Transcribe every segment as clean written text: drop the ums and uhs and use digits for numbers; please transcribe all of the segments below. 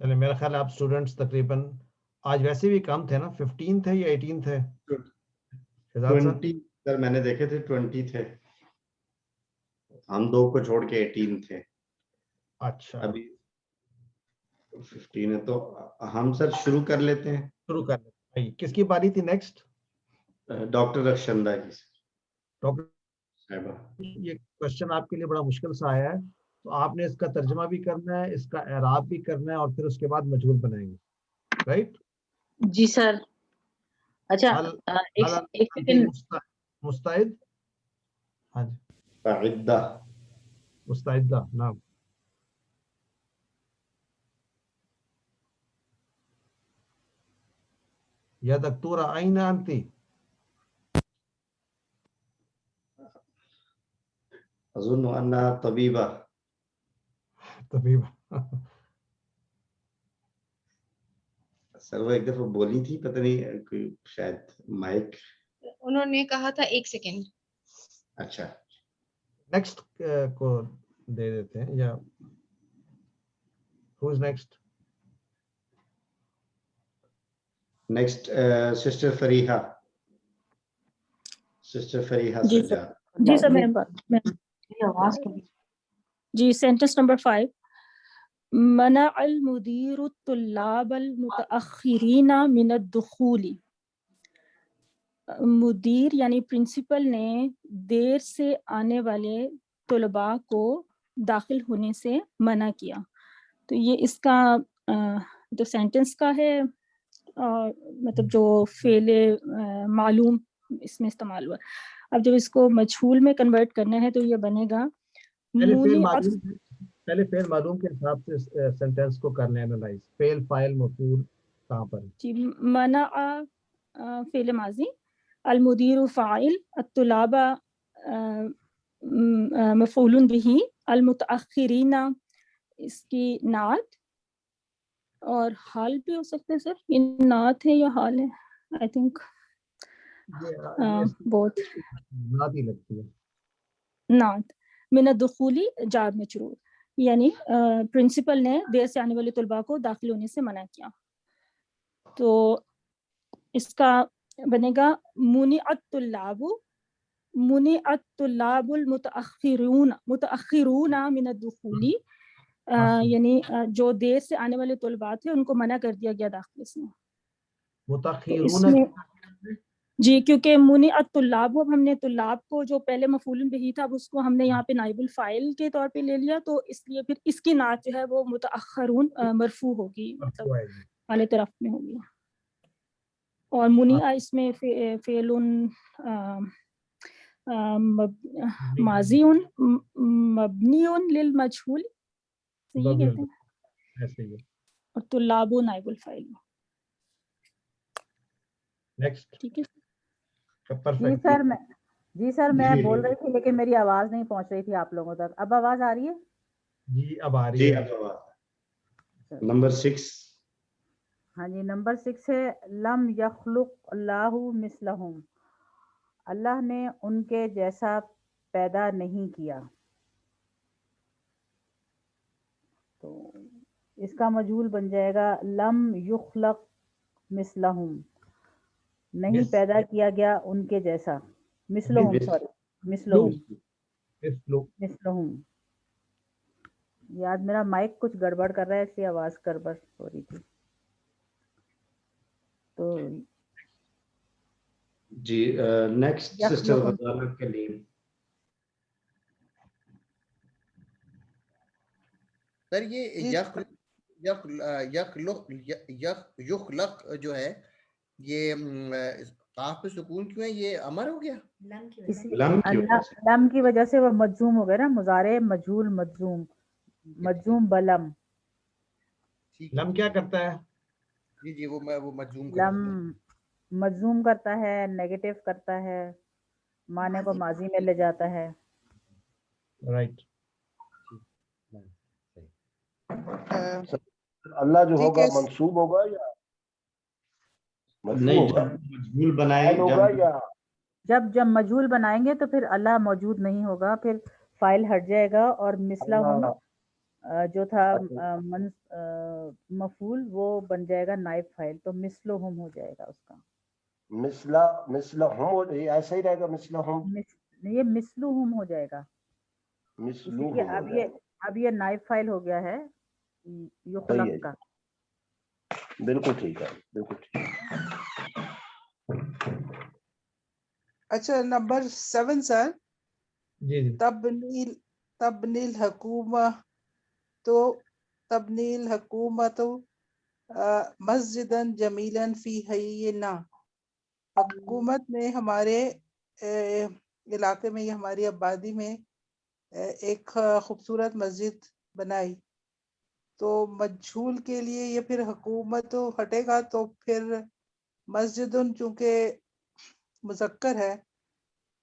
چلے میرا خیال ہے آپ اسٹوڈنٹس تقریباً آج ویسے بھی کم تھے نا, 15 تھے یا 18 تھے؟ 20 سر میں نے دیکھے تھے 20 تھے, ہم 2 کو چھوڑ کے 18 تھے. اچھا ابھی 15 ہے تو ہم سر شروع کر لیتے ہیں. شروع کر لیں. کس کی باری تھی نیکسٹ؟ ڈاکٹر رخشندہ کی. ڈاکٹر صاحبہ یہ کوشچن آپ کے لیے بڑا مشکل سا آیا ہے, تو آپ نے اس کا ترجمہ بھی کرنا ہے, اس کا اعراب بھی کرنا ہے, اور پھر اس کے بعد مجہول بنائیں گے, رائٹ؟ جی سر. اچھا ایک سیکنڈ. مستعد؟ ہاں جی قاعدہ مستعدہ نعم. یا دکتورہ أين أنت؟ اظن انها طبیبہ. طبیبہ. سر وہ ایک دفعہ بولی تھی, پتہ نہیں کوئی شاید مائک. انہوں نے کہا تھا 1 سیکنڈ. اچھا نیکسٹ کو دے دیتے ہیں, یا who's next؟ Next sister Fariha. Sister Fariha ji Sajjad. جی سر میری آواز جی. Sentence number 5. منع المدیر الطلاب المتأخرین من الدخول. مدیر یعنی پرنسپل نے دیر سے آنے والے طلباء کو داخل ہونے سے منع کیا. تو یہ اس کا جو سینٹنس کا ہے, مطلب جو فعل معلوم اس میں استعمال ہوا. اب جب اس کو مجہول میں کنورٹ کرنا ہے تو یہ بنے گا پہلے فعل معلوم کے حساب سے سینٹنس کو کرنا ہے انالائز. فعل فاعل مفعول کہاں پر؟ جی منع فعل ماضی, المدیر فاعل, الطلاب مفعول به, المتأخرین اس کی نعت, اور حال بھی ہو سکتے سر. یہ نعت ہے یا حال ہے؟ آئی تھنک بہت نعت ہی لگتی ہے. نعت. من الدخولی جار مجرور, یعنی پرنسپل نے دیر سے آنے والے طلباء کو داخل ہونے سے منع کیا. تو اس کا بنے گا منع الطلاب المتأخرون من الدخول, یعنی جو دیر سے آنے والے طلباء تھے ان کو منع کر دیا گیا داخلے سے. متأخرون جی, کیونکہ منع الطلاب, اب ہم نے طلاب کو جو پہلے مفعول بہ تھا اب اس کو ہم نے یہاں پہ نائب الفاعل کے طور پہ لے لیا, تو اس لیے پھر اس کی نعت جو ہے وہ متأخرون مرفوع ہوگی, مطلب حالت رفع میں ہوگی. اور منع اس میں فعل ماضی مبنی للمجہول یہ کہتے ہیں, اور طلاب نائب الفاعل. ٹھیک ہے جی سر میں بول رہی تھی لیکن میری آواز نہیں پہنچ رہی تھی آپ لوگوں تک. اب آواز آ رہی ہے؟ جی اب آ رہی ہے. نمبر 6. ہاں جی نمبر 6 ہے لم یخلق اللہ مثلہم, اللہ نے ان کے جیسا پیدا نہیں کیا. تو اس کا مجہول بن جائے گا لم یخلق مثلہم, نہیں پیدا کیا گیا ان کے جیسا. مثلہم یاد میرا مائک کچھ گڑبڑ کر رہا ہے اس لیے آواز گڑبڑ ہو رہی تھی. تو جی نیکسٹ سسٹر غزالہ کلیم. سر یہ یخلق جو ہے یہ قاف پہ سکون کیوں ہے, یہ امر ہو گیا؟ لم کی وجہ سے وہ مجزوم ہو گیا نا, مضارع مجہول مجزوم بلم. لم کیا کرتا ہے؟ جی جی وہ مجزوم لم مجزوم کرتا ہے, نیگیٹو کرتا ہے, معنی کو ماضی میں لے جاتا ہے. رائٹ. اللہ جو ہوگا منصوب ہوگا یا مجہول بنائے ہوگا, یا جب مجہول بنائیں گے تو پھر اللہ موجود نہیں ہوگا, پھر فائل ہٹ جائے گا, اور مثلہم جو تھا مفعول وہ بن جائے گا نائب فاعل, تو مثلہم ہو جائے گا اس کا. مثلہم ایسا ہی رہے گا, مثلہم یہ مثلہم ہو جائے گا, مثلہم اسی لیے اب یہ نائب فاعل ہو گیا ہے یخلق کا. بالکل ٹھیک ہے, بالکل ٹھیک. اچھا نمبر 7 سر. جی جی. تبنی الحکومہ تو تبنی الحکومت مسجدن جمیلن فی حینا. حکومت نے ہمارے علاقے میں یا ہماری آبادی میں ایک خوبصورت مسجد بنائی. تو مجھول کے لیے یہ پھر حکومت تو ہٹے گا, تو پھر مسجدن چونکہ مذکر ہے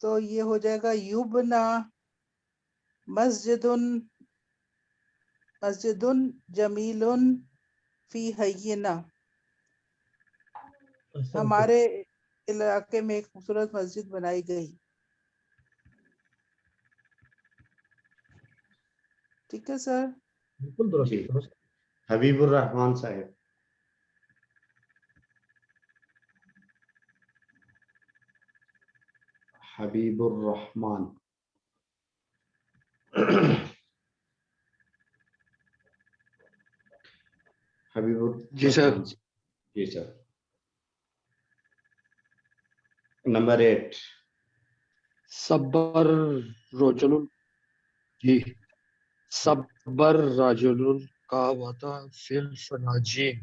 تو یہ ہو جائے گا یبنا مسجدن جمیلن فی حینا. ہمارے علاقے میں ایک خوبصورت مسجد بنائی گئی. ٹھیک ہے سر. بالکل درست. حبیب الرحمان صاحب. حبیب الرحمان. حبیب جی سر. جی سر. نمبر 8 صبر رجل. جی صبر رجل قاوتا فی الفناجین.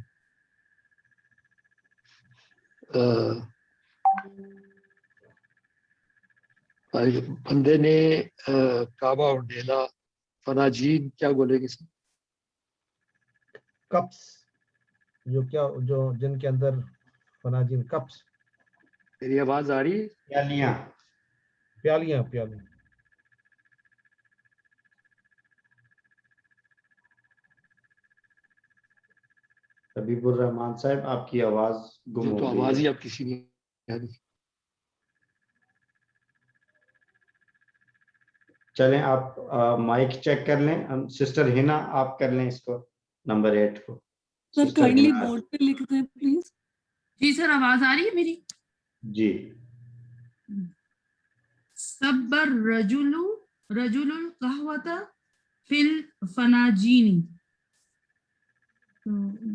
بندے نے کعبہ اڈیلا. فناجین کیا بولے گی سر؟ کپس, جو جن کے اندر فناجین کپس. میری آواز آ رہی ہے؟ پیالیاں. حبیب الرحمان صاحب آپ کی آواز گم ہو تو گئی. آواز ہی اب کسی نے چلیں آپ مائک چیک کر لیں. سسٹر ہنا آپ کر لیں اس کو, نمبر 8 کو. سر کائنڈلی بورڈ پہ لکھ دیں پلیز. جی سر آواز آ رہی ہے میری؟ جی. صبر رجل القہوۃ فی الفناجین.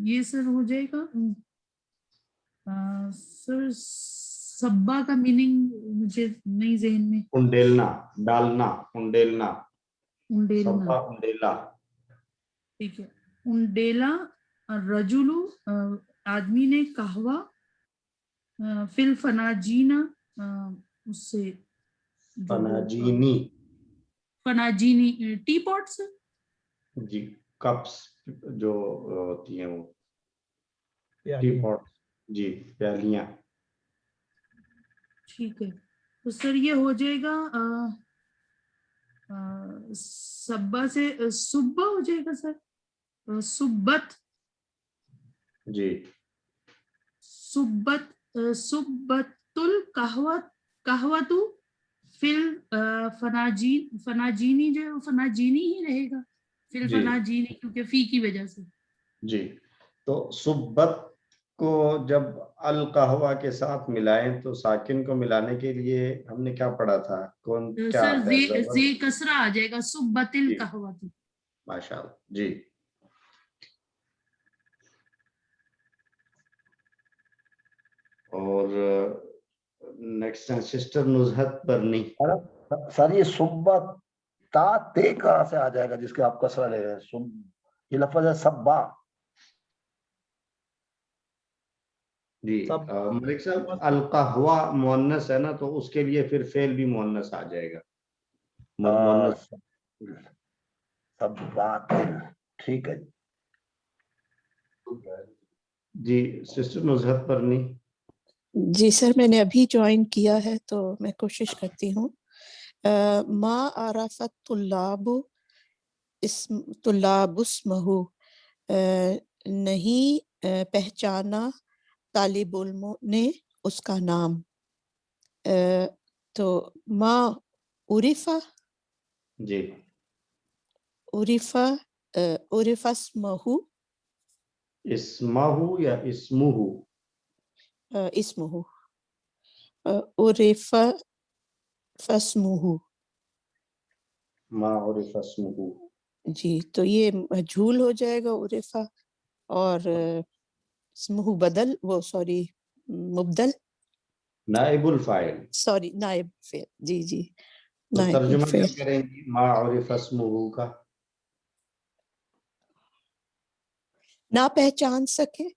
یہ سر ہو جائے گا سر. صبا کا میننگ مجھے نہیں ذہن میں. انڈیلنا, ڈالنا, انڈیلنا. انڈیلنا. انڈیلا. ٹھیک ہے. انڈیلا رجلو آدمی نے قہوہ فی الفناجین اس سے فناجینی ٹی پاٹس. جی کپس جو ہوتی ہیں وہ ٹی پاٹ. جی پیالیاں. ٹھیک ہے. تو سر یہ ہو جائے گا صبا سے صبح ہو جائے گا سر. صبت. جی صبت القہوۃ فی الفناجین. فناجینی جو فناجینی ہی رہے گا فی الفناجینی کیونکہ فی کی وجہ سے. جی تو صبت کو جب القہوہ کے ساتھ ملائیں تو ساکن کو ملانے کے لیے ہم نے کیا پڑھا تھا؟ کون کیا سر زی کسرہ آ جائے گا صبت القہوۃ. ماشاء اللہ. جی اور نیکسٹ سسٹر نزہت برنی. سر یہ صبح تا تے کہاں سے آ جائے گا جس کے آپ کسرہ لے رہے ہیں؟ یہ لفظ ہے صبا. جی ملک صاحب القہوہ مؤنث ہے نا, تو اس کے لیے پھر فعل بھی مؤنث آ جائے گا. ٹھیک ہے. جی سسٹر نزہت برنی. جی سر میں نے ابھی جوائن کیا ہے تو میں کوشش کرتی ہوں. ما عرفت طلاب اسمہ. نہیں پہچانا طالب علموں نے اس کا نام. تو ما عرفہ. جی عرفہ عرف اسمہ، اسمہ یا اسمہ؟ اسمہ، عرف فاسمہ. ما عرف اسمہ. جی تو یہ مجھول ہو جائے گا عرفہ، اور اسمہ بدل، وہ سوری مبدل، نائب الفاعل. سوری نائب فعل. جی جی تو نائب ترجمہ کیا الفعل. کریں گی ما عرف اسمہ کا؟ نہ پہچان سکے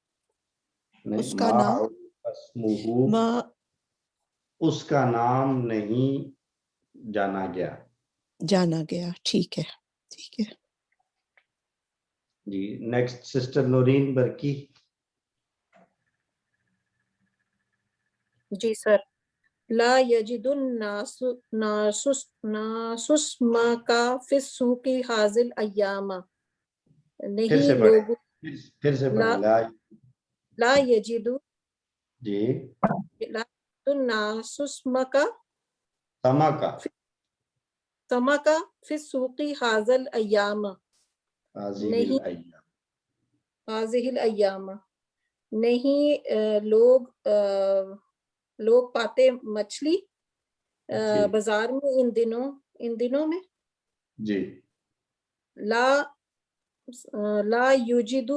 نہیں، اس کا ما نام، عرف اسمہ، ما اس کا نام نہیں جانا گیا. جانا گیا. ٹھیک ہے ٹھیک ہے. جی نیکسٹ سسٹر نورین برکی. جی سر. لا یجد الناس اسمک فی السوق ھذی الایام. پھر سے نہیں پڑھیں، لوگ پھر سے لا پڑھیں. لا یجد جی لا یجد الناس اسمک سما کا، سمک فی السوق ھذی الایام. هذه نہیں الأيام. ھذی الایام، نہیں لوگ پاتے مچھلی جی بازار میں ان دنوں میں. جی لا یوجد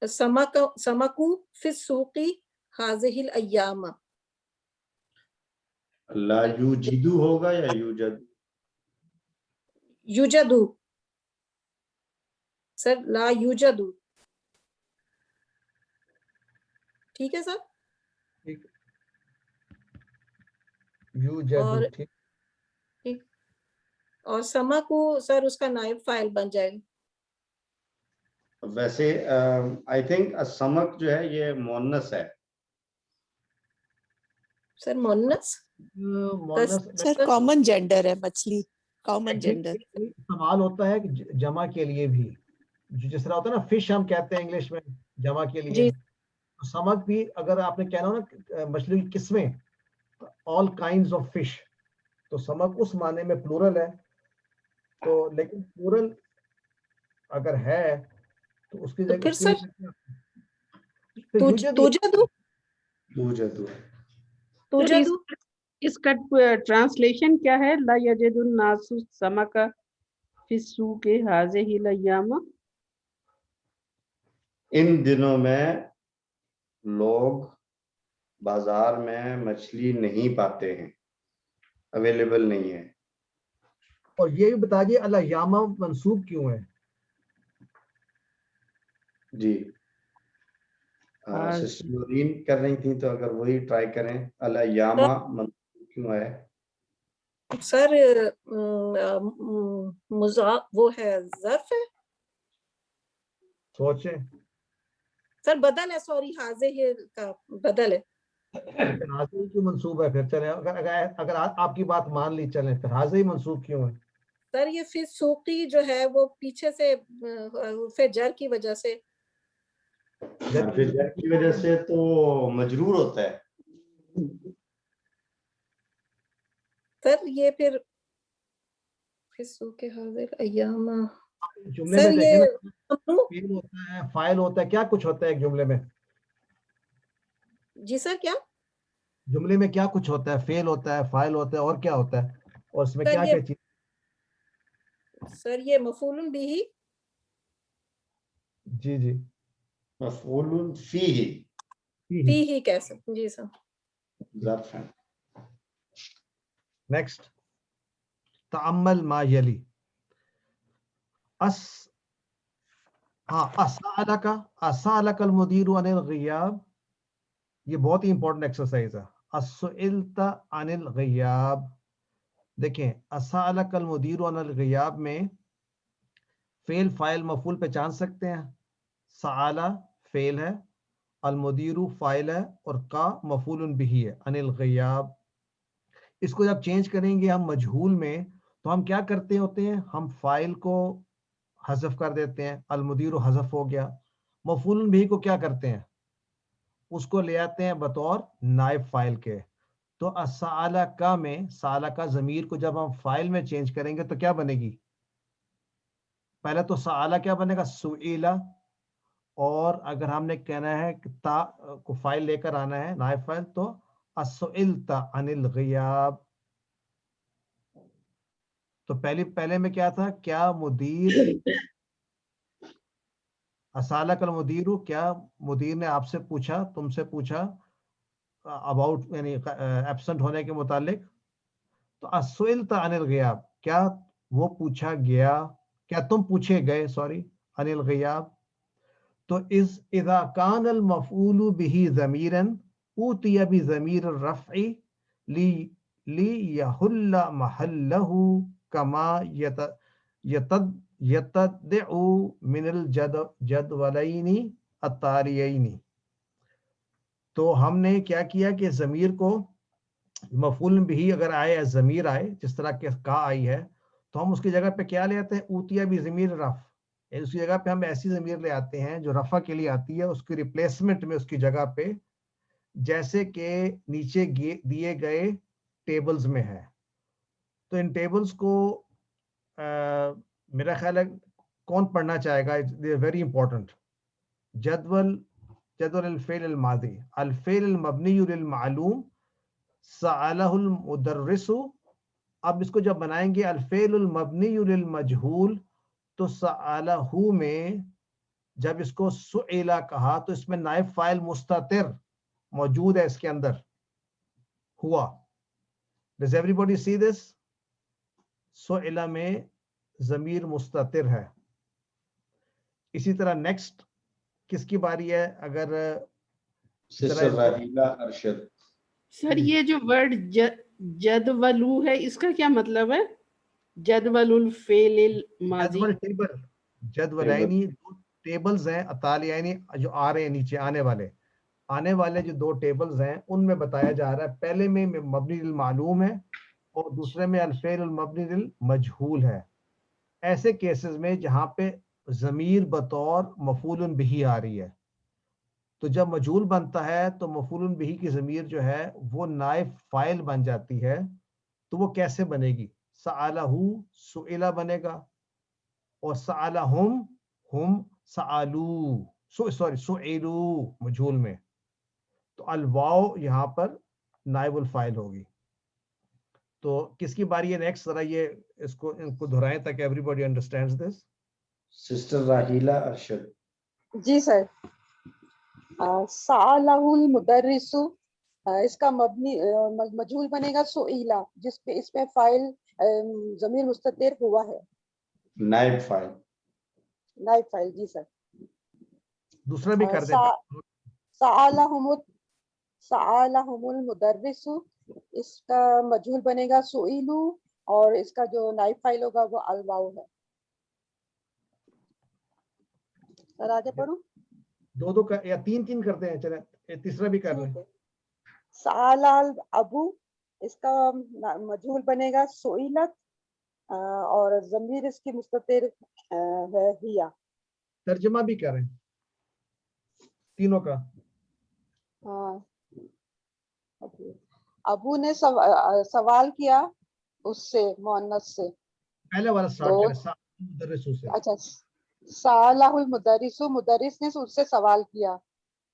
سمک فی السوق ھذی الایام. لا یوجدو ہوگا یا یوجد؟ یوجد سر، لا یوجد. ٹھیک ہے سر. ٹھیک، یوجد، اور ٹھیک. ٹھیک، اور سما کو سر اس کا نائب فاعل بن جائے گا. ویسے آئی تھنک سمک جو ہے یہ مؤنث ہے. سر مونس مؤنث سر کامن جینڈر ہے مچھلی، کامن جینڈر. استعمال ہوتا ہے کہ جمع کے لیے بھی، جس طرح ہوتا ہے نا فش ہم کہتے ہیں انگلش میں جمع کے لیے. جی سمک بھی اگر آپ نے کہنا ہو نا مچھلی کی قسمیں، all kinds of fish، تو سمک اس معنی میں پلورل ہے. تو لیکن پلورل اگر ہے تو اس کی تو جگہ پھر اس کی سر وجہ یوجدو. سر اس کا ٹرانسلیشن کیا ہے؟ لا یجد الناس السمک فی السوق ھذی الایام. ان دنوں میں لوگ بازار میں مچھلی نہیں پاتے ہیں، اویلیبل نہیں ہے. اور یہ بھی بتا دیے الیام منصوب کیوں ہے. جی سسٹر نورین کر رہی تھیں تو اگر وہی ٹرائی کریں. الیام منصوب کیوں ہے؟ سر وہ ہے ظرف ہے سوچیں. سر، بدل ہے، سوری حاضر کا بدل ہے. حاضر کیوں منصوب ہے؟ پھر چلیں اگر آپ کی بات مان لی، چلیں پھر حاضر ہی منصوب کیوں ہے؟ سر یہ فی السوقی جو ہے وہ پیچھے سے حرف جر کی وجہ سے، حرف جر کی وجہ سے تو مجرور ہوتا ہے. سر یہ پھر فی السوق حاضر ایام. جملے میں دیکھیں نا، فعل ہوتا ہے، فاعل ہوتا ہے، کیا کچھ ہوتا ہے ایک جملے میں. جی سر کیا جملے میں کیا کچھ ہوتا ہے؟ فعل ہوتا ہے، فاعل ہوتا ہے، اور کیا ہوتا ہے؟ اور اس میں سر کیا یہ کیا چیز؟ سر یہ مفعول بھی جی جی مفعول فیہ ہی کہہ سکتے. جی سر. ظرف ہے. نیکسٹ تعمل ما یلی. اسالک المدیر عن الغیاب، یہ بہت ہی امپورٹنٹ ایکسرسائز ہے. اسئلت عن الغیاب. دیکھیں اسالک المدیر عن الغیاب میں فعل فاعل مفعول پہچان سکتے ہیں. سآلا فعل ہے، المدیر فاعل ہے، اور کا مفعول بہ ہے. عن الغیاب اس کو جب چینج کریں گے ہم مجہول میں تو ہم کیا کرتے ہوتے ہیں؟ ہم فاعل کو حذف کر دیتے ہیں، المدیر حذف ہو گیا. مفعول بہ کو کیا کرتے ہیں؟ اس کو لے آتے ہیں بطور نائب فاعل کے. تو اسالہ کا میں سالہ کا ضمیر کو جب ہم فاعل میں چینج کریں گے تو کیا بنے گی؟ पहले तो सआला क्या बनेगा, सुईला, और अगर हमने कहना है कि ता को फाइल लेकर आना है, नाइब फाइल, तो असुइलता अनिल गियाब। तो पहले में क्या था, क्या मुदीर, असाला कल मुदीरू, क्या मुदीर ने आपसे पूछा, तुमसे पूछा अबाउट यानी एब्सेंट होने के मुतालिक। तो असुइलता अनिल गियाब, क्या वो पूछा गया, क्या तुम पूछे गए, सॉरी, अनिल गियाब। तो इस इज़ा कान अल मफ़ऊलु बिही ज़मीरन उतिया बि ज़मीर रफ़ई ली यहुल्ला महल्लहु कमा यतदउ मिनल जदवलैनी अत्तारियैनी। तो हमने क्या किया कि ज़मीर को मफ़ऊल बिही अगर आए, ज़मीर आए, जिस तरह के का आई है, तो हम उसकी जगह पे क्या ले आते हैं, ऊतिया भी ज़मीर रफ़, उसकी जगह पे हम ऐसी ज़मीर ले आते हैं जो रफ़ा के लिए आती है, उसकी रिप्लेसमेंट में उसकी जगह पे, जैसे कि नीचे दिए गए टेबल्स में है। तो इन टेबल्स को मेरा ख्याल है कौन पढ़ना चाहेगा, दे आर वेरी इंपॉर्टेंट। जदवल अल फ़ेल अल माज़ी, अल फ़ेल अल मबनी लिल मालूम, सअलहुल मुदर्रिसु। अब इसको जब बनाएंगे अल फ़ेल अल मबनी लिल मजहूल, तो सअलहु में जब इसको सुइला कहा तो इसमें नाइब फाइल मुस्ततिर मौजूद है, इसके अंदर हुआ। Does everybody see this? सुइला में ज़मीर मुस्ततिर है। इसी तरह नेक्स्ट किसकी बारी है, अगर सिस्टर राहीला अरशद। सर ये जो वर्ड जदवलू है, इसका क्या मतलब है? जदवलुल फेलिल माजी, जदवल टेबल, जदवलैनी टेबल्स हैं, अतालियानी जो आ रहे हैं नीचे आने वाले जो दो टेबल्स हैं, उनमें बताया जा रहा है, पहले में मबनी लिल मालूम है और दूसरे में अल फ़ेल मबनी लिल मजहूल है। ऐसे केसेस में जहां पे ज़मीर बतौर मफ़ूलन बिही आ रही है, तो जब मजहूल बनता है तो मफ़ूलन बिही की ज़मीर जो है वो नाइब फाइल बन जाती है। तो वो कैसे बनेगी, सअलहु सुइला बनेगा, और सअलहुम हुम सअलू, सुइलू मजहूल में। तो अल वाव यहाँ पर नाइबुल फाइल होगी। तो किसकी बारी है नेक्स्ट, जरा ये इनको दोहराएं ताकि एवरीबॉडी अंडरस्टैंड्स दिस। सिस्टर राहीला अरशद। जी सर। सअलहुल मुदर्रिसु, इसका मबनी मजहूल बनेगा सुइला, जिसपे इसमें फाइल ज़मीर मुस्ततिर हुआ है, नाइब फाइल। नाइब फाइल, जी सर। दूसरा भी कर दे। सअलहुमुल मुदर्रिसु, इसका मजहूल बनेगा सुइलू, और इसका जो नाइब फाइल होगा वो अल वाव है। सर आगे पढ़ूं? दो का या तीन करते हैं, चले तीसरा भी कर लें। सअल अबू, इसका मजहूल बनेगा सुइलत, और ज़मीर इसकी मुस्ततिर है हिया। तर्जुमा भी करें तीनों का। हाँ, अबू ने सवाल किया उससे, मुअन्नस से। पहले वाला स्टार्ट करें, मुदर्रिसु से। अच्छा, सअलहुल मुदर्रिसु, मुदर्रिस ने उससे सवाल किया,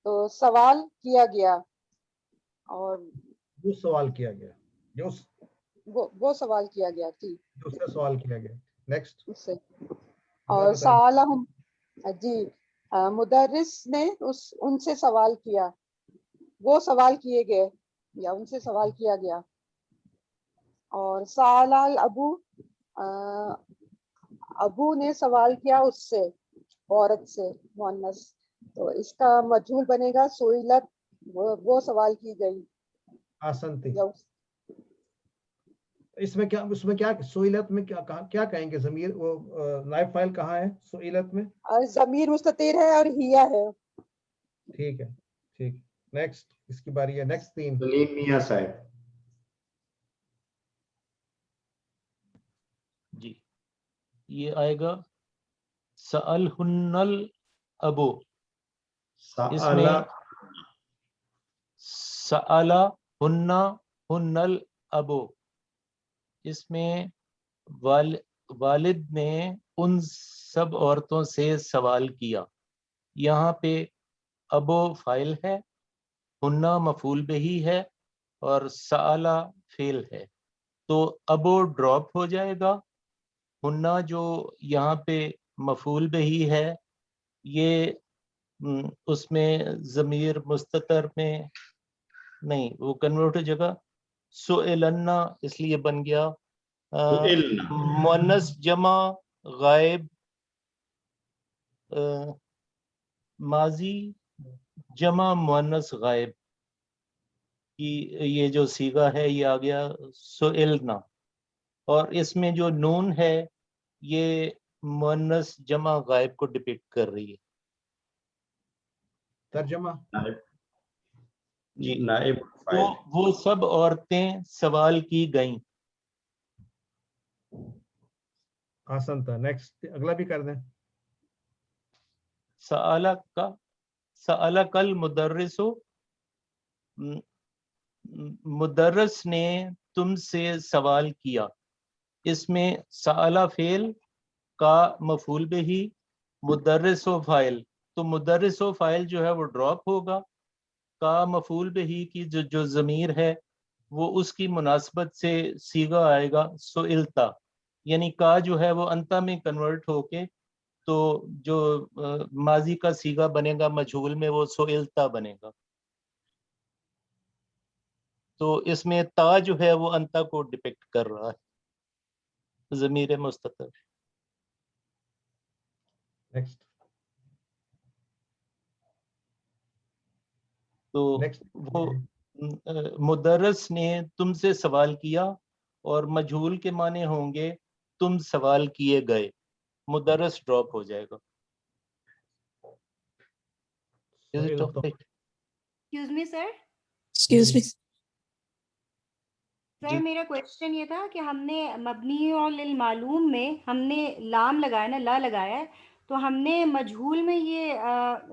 तो सवाल किया गया, और वो सवाल किया गया, जो वो सवाल किया गया थी, दूसरा सवाल किया गया। नेक्स्ट उससे। और सअलहुम, जी, मुदर्रिस ने उनसे सवाल किया, वो सवाल किए गए या उनसे सवाल किया गया। और सअल अबू, अबू ने सवाल किया उससे, औरत से, मुअन्नस, तो इसका मजहूल बनेगा सुइलत, वो सवाल की गई। आसंती। इसमें क्या सुइलत में क्या कहेंगे, ज़मीर वो नाइब फाइल कहाँ है सुइलत में? ज़मीर मुस्ततिर है और हिया है। ठीक है, ठीक। नेक्स्ट इसकी बारी है, नेक्स्ट तीन। सलीम मियां साहब। जी, ये आएगा सअल हुन्नल अबू, इसमें सअला हुन्ना हुन्नल अबू, इसमें والد نے ان سب عورتوں سے سوال کیا. یہاں پہ ابو فائل ہے, ہنہ مفعول بہی ہے, اور سآلہ فعل ہے. تو ابو ڈراپ ہو جائے گا. ہنہ جو یہاں پہ مفعول بہی ہے, یہ اس میں ضمیر مستتر میں نہیں, وہ کنورٹ ہو جائے گا سئلنا, اس لیے بن گیا مؤنث جمع غائب ماضی جمع مؤنث غائب کی یہ جو صیغہ ہے یہ آ گیا سئلنا. اور اس میں جو نون ہے یہ مؤنث جمع غائب کو ڈپکٹ کر رہی ہے. ترجمہ جی, وہ سب عورتیں سوال کی گئیں. آسان تھا. نیکسٹ اگلا بھی کر دیں. سألک المدرس, مدرس نے تم سے سوال کیا. اس میں سألہ فعل کا مفعول بہی, مدرس و فاعل, تو مدرس و فاعل جو ہے وہ ڈراپ ہوگا. کا مفعول بہی کی جو ضمیر ہے وہ اس کی مناسبت سے صیغہ آئے گا سئلتا, یعنی کا جو ہے وہ انتا میں کنورٹ ہو کے تو جو ماضی کا صیغہ بنے گا مجہول میں وہ سئلتا بنے گا. تو اس میں تا جو ہے وہ انتا کو ڈپکٹ کر رہا ہے, ضمیر مستتر. نیکسٹ تو وہ مدرس نے تم سے سوال کیا, اور مجہول کے معنی ہوں گے تم سوال کیے گئے. مدرس ڈراپ ہو جائے گا. Excuse me, sir. Excuse me. سر میرا کوشچن یہ تھا کہ ہم نے مبنی اور للمعلوم میں ہم نے لام لگایا نا, لا لگایا ہے, تو ہم نے مجہول میں یہ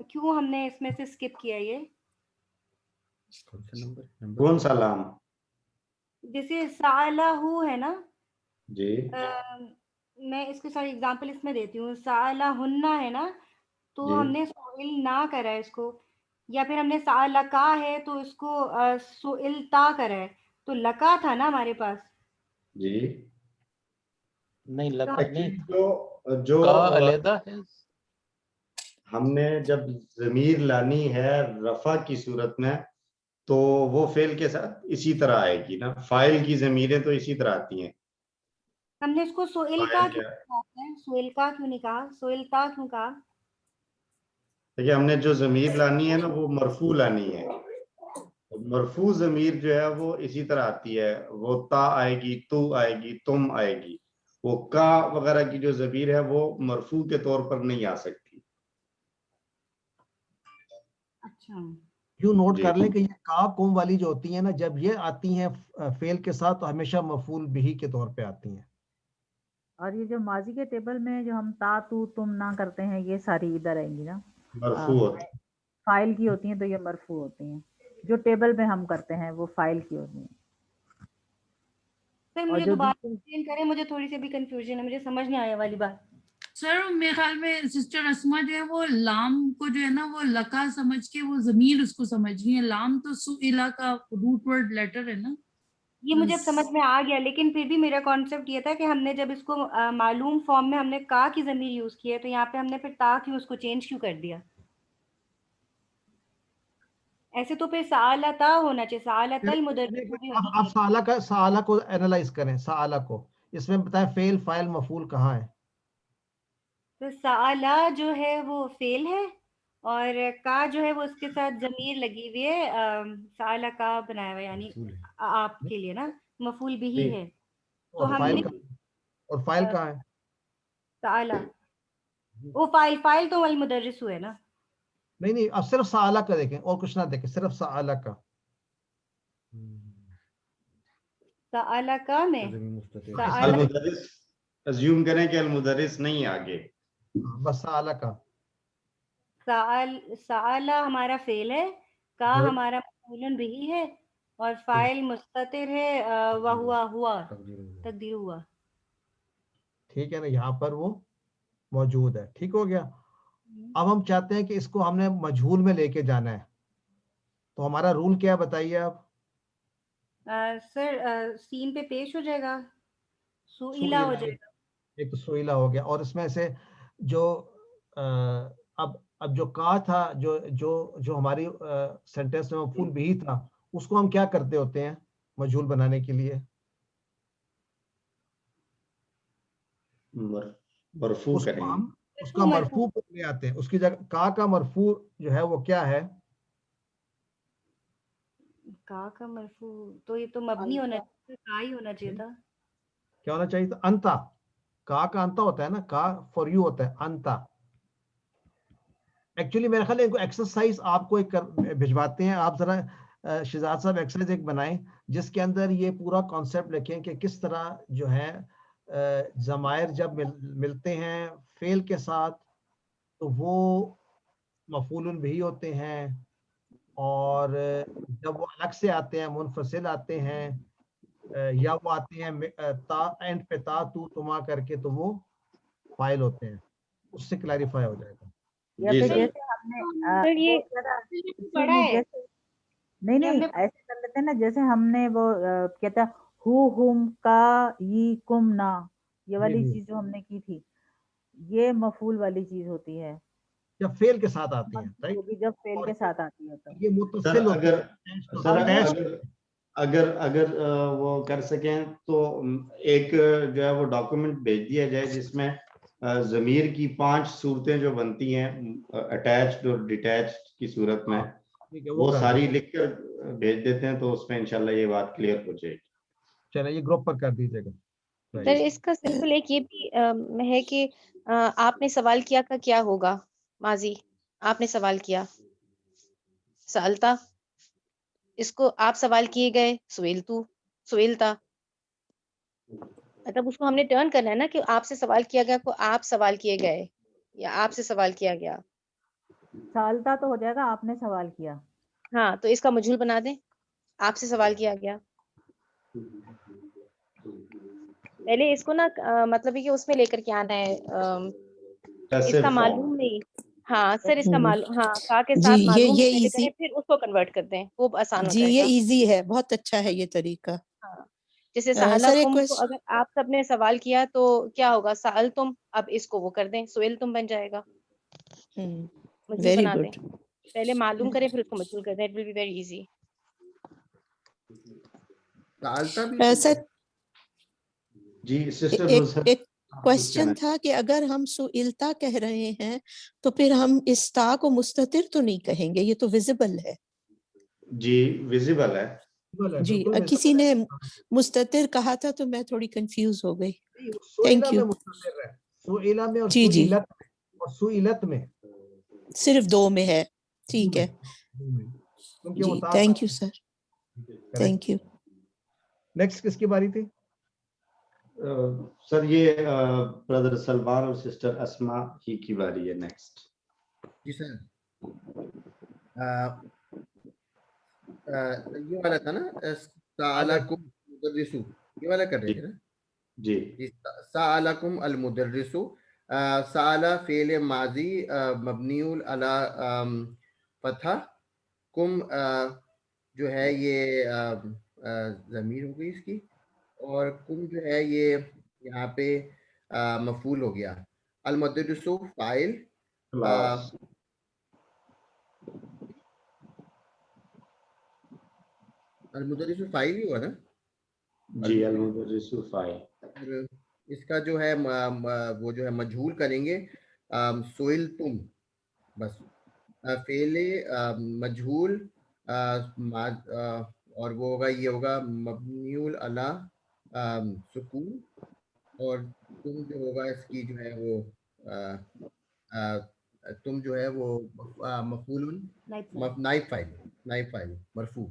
کیوں ہم نے اس میں سے سکپ کیا؟ یہ کون سا لام؟ جیسے سالہ ہے نا جی, میں اس کے ساتھ ایگزامپل اس میں دیتی ہوں. سالہ ہنہ ہے نا, تو ہم نے سئل نہ کرا ہے اس کو, یا پھر ہم نے سالکا ہے تو اس کو سئلتا کرا ہے, تو لکا تھا نا ہمارے پاس. جی نہیں لکا نہیں, جو علیحدہ ہے. ہم نے جب ضمیر لانی ہے رفع کی صورت میں تو وہ فعل کے ساتھ اسی طرح آئے گی نا. فاعل کی ضمیریں تو اسی طرح آتی ہیں. ہم نے اس کو سئل کا کیوں نہیں کہا, سئلتا کیوں کہا؟ دیکھیے ہم نے جو ضمیر لانی ہے نا وہ مرفوع لانی ہے. مرفوع ضمیر جو ہے وہ اسی طرح آتی ہے, وہ تا آئے گی, تو آئے گی, تم آئے گی. وہ کا وغیرہ کی جو ضمیر ہے وہ مرفوع کے طور پر نہیں آ سکتی. اچھا, یوں نوٹ کر لیں کہ یہ کا قوم والی جو ہوتی ہیں نا, جب یہ آتی ہیں فعل کے ساتھ تو ہمیشہ مفعول بہی کے طور پہ آتی ہیں. اور یہ جو ماضی کے ٹیبل میں جو ہم تا تو تم نہ کرتے ہیں یہ ساری ادھر آئیں گی نا, مرفوع ہوتی. فائل کی ہوتی ہیں تو یہ مرفوع ہوتی ہیں. جو ٹیبل میں ہم کرتے ہیں وہ فائل کی ہوتی ہیں. سر مجھے دوبارہ ایکسپلین کریں, مجھے تھوڑی سی بھی کنفیوژن ہے, مجھے سمجھ نہیں آیا والی بات. سر میرے خیال میں سسٹر اسما جو ہے وہ لام کو جو ہے نا وہ لکا سمجھ کے وہ ضمیر اس کو سمجھ رہی ہے. لام تو سئلہ کا روٹ ورڈ لیٹر ہے نا. یہ مجھے سمجھ میں آ گیا, لیکن پھر بھی میرا کانسیپٹ یہ تھا کہ ہم نے جب اس کو معلوم فارم میں ہم نے کا کی ضمیر یوز کی ہے, تو یہاں پہ ہم نے پھر تا کیوں اس کو چینج کیوں کر دیا؟ ایسے تو پھر سالتا ہونا چاہیے, سالت المدرس. آپ سالہ کو اینالائز کریں. سالہ کو اس میں بتائیں فعل فاعل مفعول کہاں ہے. تو سالہ جو ہے وہ فعل ہے, اور کا جو ہے وہ اس کے ساتھ ضمیر لگی ہوئی ہے, سالہ کا بنایا ہوا, یعنی آپ کے لیے نا مفعول بھی ہے. تو ہم نے اور فاعل کہاں ہے؟ سالہ, وہ فاعل تو المدرس ہے نا. نہیں, اب صرف سالہ کا دیکھیں اور کچھ نہ دیکھیں, صرف سالہ کا. سالہ کا میں المدرس ازیوم کریں کہ المدرس نہیں آگے, بس سالہ کا. سالہ ہمارا فعل ہے, کا ہمارا مفعول بھی ہے, اور فاعل مستتر ہے, وہوا ہوا, تقدیر ہوا. ठीक है ना, यहाँ पर वो मौजूद है। ठीक हो गया। अब हम चाहते हैं कि इसको हमने मजहूल में लेके जाना है, तो हमारा रूल क्या है बताइए आप। सर सीन पे पेश हो जाएगा, सुइला हो जाएगा। एक तो सुइला हो गया, और इसमें से जो अब जो कहा था, जो जो जो हमारी सेंटेंस में मफूल भी था, उसको हम क्या करते होते हैं मजहूल बनाने के लिए? मरफू करेंगे, उसका मरफू पे ले आते हैं। उसकी जगह का मरफू जो है वो क्या है? का मरफू तो ये तो मबनी होना चाहिए, का ही होना चाहिए था। क्या होना चाहिए था? अंता। का अंता होता है ना, का फॉर यू होता है, अंता। एक्चुअली मेरे ख्याल है एक्सरसाइज आपको एक भिजवाते हैं, आप जरा शिजात साहब एक्सरसाइज एक बनाएं जिसके अंदर ये पूरा कॉन्सेप्ट लिखें कि किस तरह जो है ज़मायर जब मिलते हैं फेल के साथ तो वो मफूलुन बिही होते हैं, और जब वो अलग से आते हैं मुनफसिल आते हैं, या वो आते हैं ता एंड पे ता तू तुमा करके, तो वो फाइल होते हैं। उससे क्लैरिफाई हो जाएगा। या फिर जैसे हमने नहीं ऐसे कर लेते हैं ना, जैसे हमने वो क्या था, हु हुम का ये कुम ना, ये वाली चीज जो हमने की थी, ये मफूल वाली चीज होती है जब फेल के साथ आती है, राइट? जब फेल के साथ आती है तो ये मुतसिल होते हैं। अगर वो कर सकें तो एक जो है वो डॉक्यूमेंट भेज दिया जाए जिसमें ज़मीर की 5 सूरतें जो बनती हैं अटैच्ड और डिटैच्ड की सूरत में, वो सारी लिख कर भेज देते हैं, तो उसमें इंशाल्लाह ये बात क्लियर हो जाएगी। चलिए ये ग्रुप पर कर दीजिएगा। सर इसका सिंपल एक ये भी है कि आपने सवाल किया का क्या होगा, माजी आपने सवाल किया, सालता, इसको आप सवाल किए गए, सुएलता, मतलब उसको हमने टर्न करना है ना कि आपसे सवाल किया गया को आप सवाल किए गए या आपसे सवाल किया गया। सालता तो हो जाएगा आपने सवाल किया। हाँ तो इसका मजहूल बना दें, आपसे सवाल किया गया। पहले इसको ना मतलब है कि उसमें लेकर के आना है, इसका मालूम नहीं। हाँ सर इसका मालूम, हाँ का के साथ मालूम पहले करें फिर उसको कन्वर्ट करते हैं, वो आसान हो जी जाएगा। ये इजी है, बहुत अच्छा है ये तरीका। हाँ जैसे सअलकुम को अगर आप सबने सवाल किया तो क्या होगा, सअल तुम, अब इसको वो कर दें, सुएल तुम बन जाएगा। मजहूल बना दें, पहले मालूम करें फिर उसको मजहूल कर दें, it will be very easy. जी सिस्टर एक क्वेश्चन था कि अगर हम सुइल्ता कह रहे हैं तो फिर हम इस ता को मुस्ततिर तो नहीं कहेंगे, ये तो विजिबल है। जी विजिबल है जी, किसी ने मुस्ततिर कहा था तो मैं थोड़ी कंफ्यूज हो गई। Thank you. सुइला में और जी जी और सुइलत में सिर्फ 2 में है, ठीक है जी, thank you sir, thank you. Next किसकी बारी थी? सर ये ब्रदर सलमान और सिस्टर अस्मा ही की बारी है नेक्स्ट। जी सर ये वाला था ना, सालाकुम मुदर्रिसु, ये वाला कर रहे थे ना जी। सालाकुम अल मुदर्रिसु, साला फेल माजी मबनीउल अला फतह, कुम जो है ये ज़मीर हो गई इसकी, और कुम जो है ये यहाँ पे मफूल हो गया। अल मुदर्रिसु फाइल, अल मुदर्रिसु फाइल ही हुआ ना जी, अल मुदर्रिसु फाइल। इसका जो है वो जो है मजहूल करेंगे सोइल तुम, बस फेले मजहूल और वो होगा, ये होगा मबनीउल अला सुकून, और तुम जो होगा इसकी जो है वो तुम जो है वो मफूलुन नाइब फाइल मरफू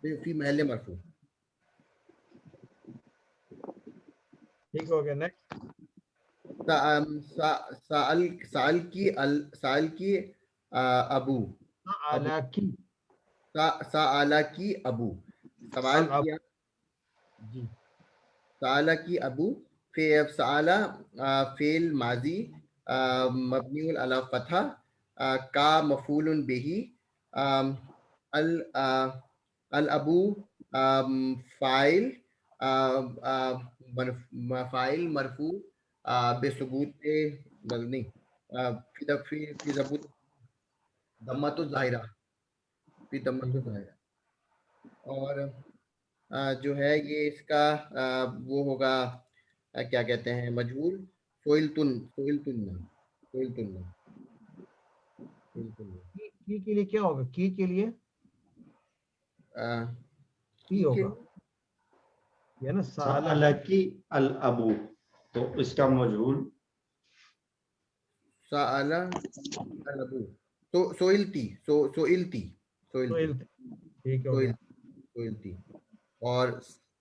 फी महल मरफू। ठीक हो गया। नेक्स्ट साल की अबू, साला की अबू, सवाल किया जी, साला की अबू सआला फेल माजी मबनी अला फतह का मफूल बिही अल अबू फाइल फाइल मरफू बेसबूत नहीं फी ज़बूत दम्मतु ज़ाहिरा फी दम्मतु ज़ाहिरा। और जो है ये इसका वो होगा क्या कहते हैं मजहूल की के लिए क्या होगा? की के लिए की होगा ये ना साला की अल अबू, तो इसका मजहूल साला अल अबू तो सोइलती ठीक हो गया। सोइलती। और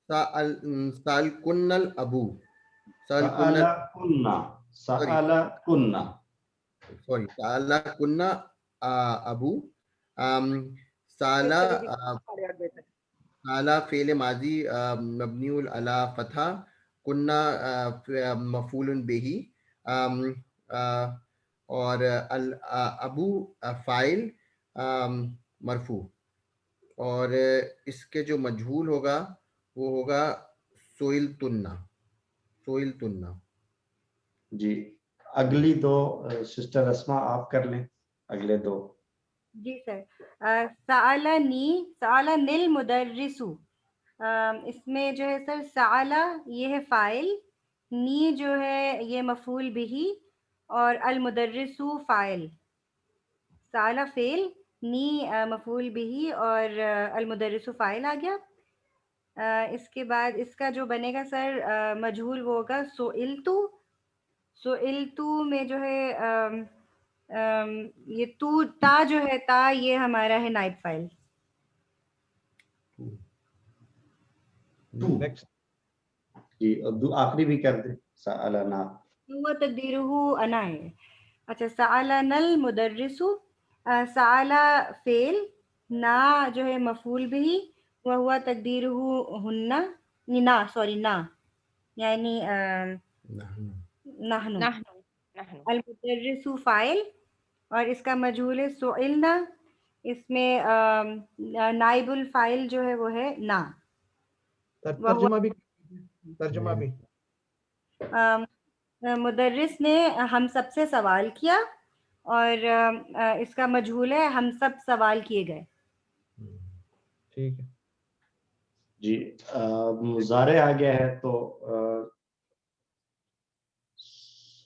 साल कुन्नल अबू साला कुन्ना सॉरी साला कुन्ना अबू साला साला फेल माजी मबनीउल अला फतहा कुन्ना मफूलुन बिही और अल अबू फाइल मरफू। और इसके जो मजहूल होगा वो होगा सोइल तुन्ना जी। अगली दो सिस्टर अस्मा आप कर लें, अगले दो। जी सर। सआला निल मुदर्रिसु, इसमें जो है सर सआला ये है फाइल, नी जो है ये मफूल बिही और अल मुदर्रिसु फाइल। सआला फेल, नी मफूल बिही और अल मुदर्रिसु फाइल आ गया। इसके बाद इसका जो बनेगा सर मजहूल वो होगा सोइल्तु में जो है ये तू ता जो है ता ये हमारा है नाइब फाइल। नेक्स्ट जी, अब आखिरी भी कर दे सआला ना हुआ तकदीरुहु अना है। अच्छा, सआला नल मुदर्रिसु, सआला फेल, ना जो है मफूल भी, वह हुआ तकदीरुहु हुन्ना ना यानी नहनु। अल मुदर्रिसु फाइल और इसका मजहूल है सुइलना, इसमें नाइबुल फाइल जो है वो है ना। तर्जुमा भी मुदर्रिस ने हम सबसे सवाल किया और इसका मजहूल है हम सब सवाल किए गए। ठीक है जी। मुजारे आ गया है तो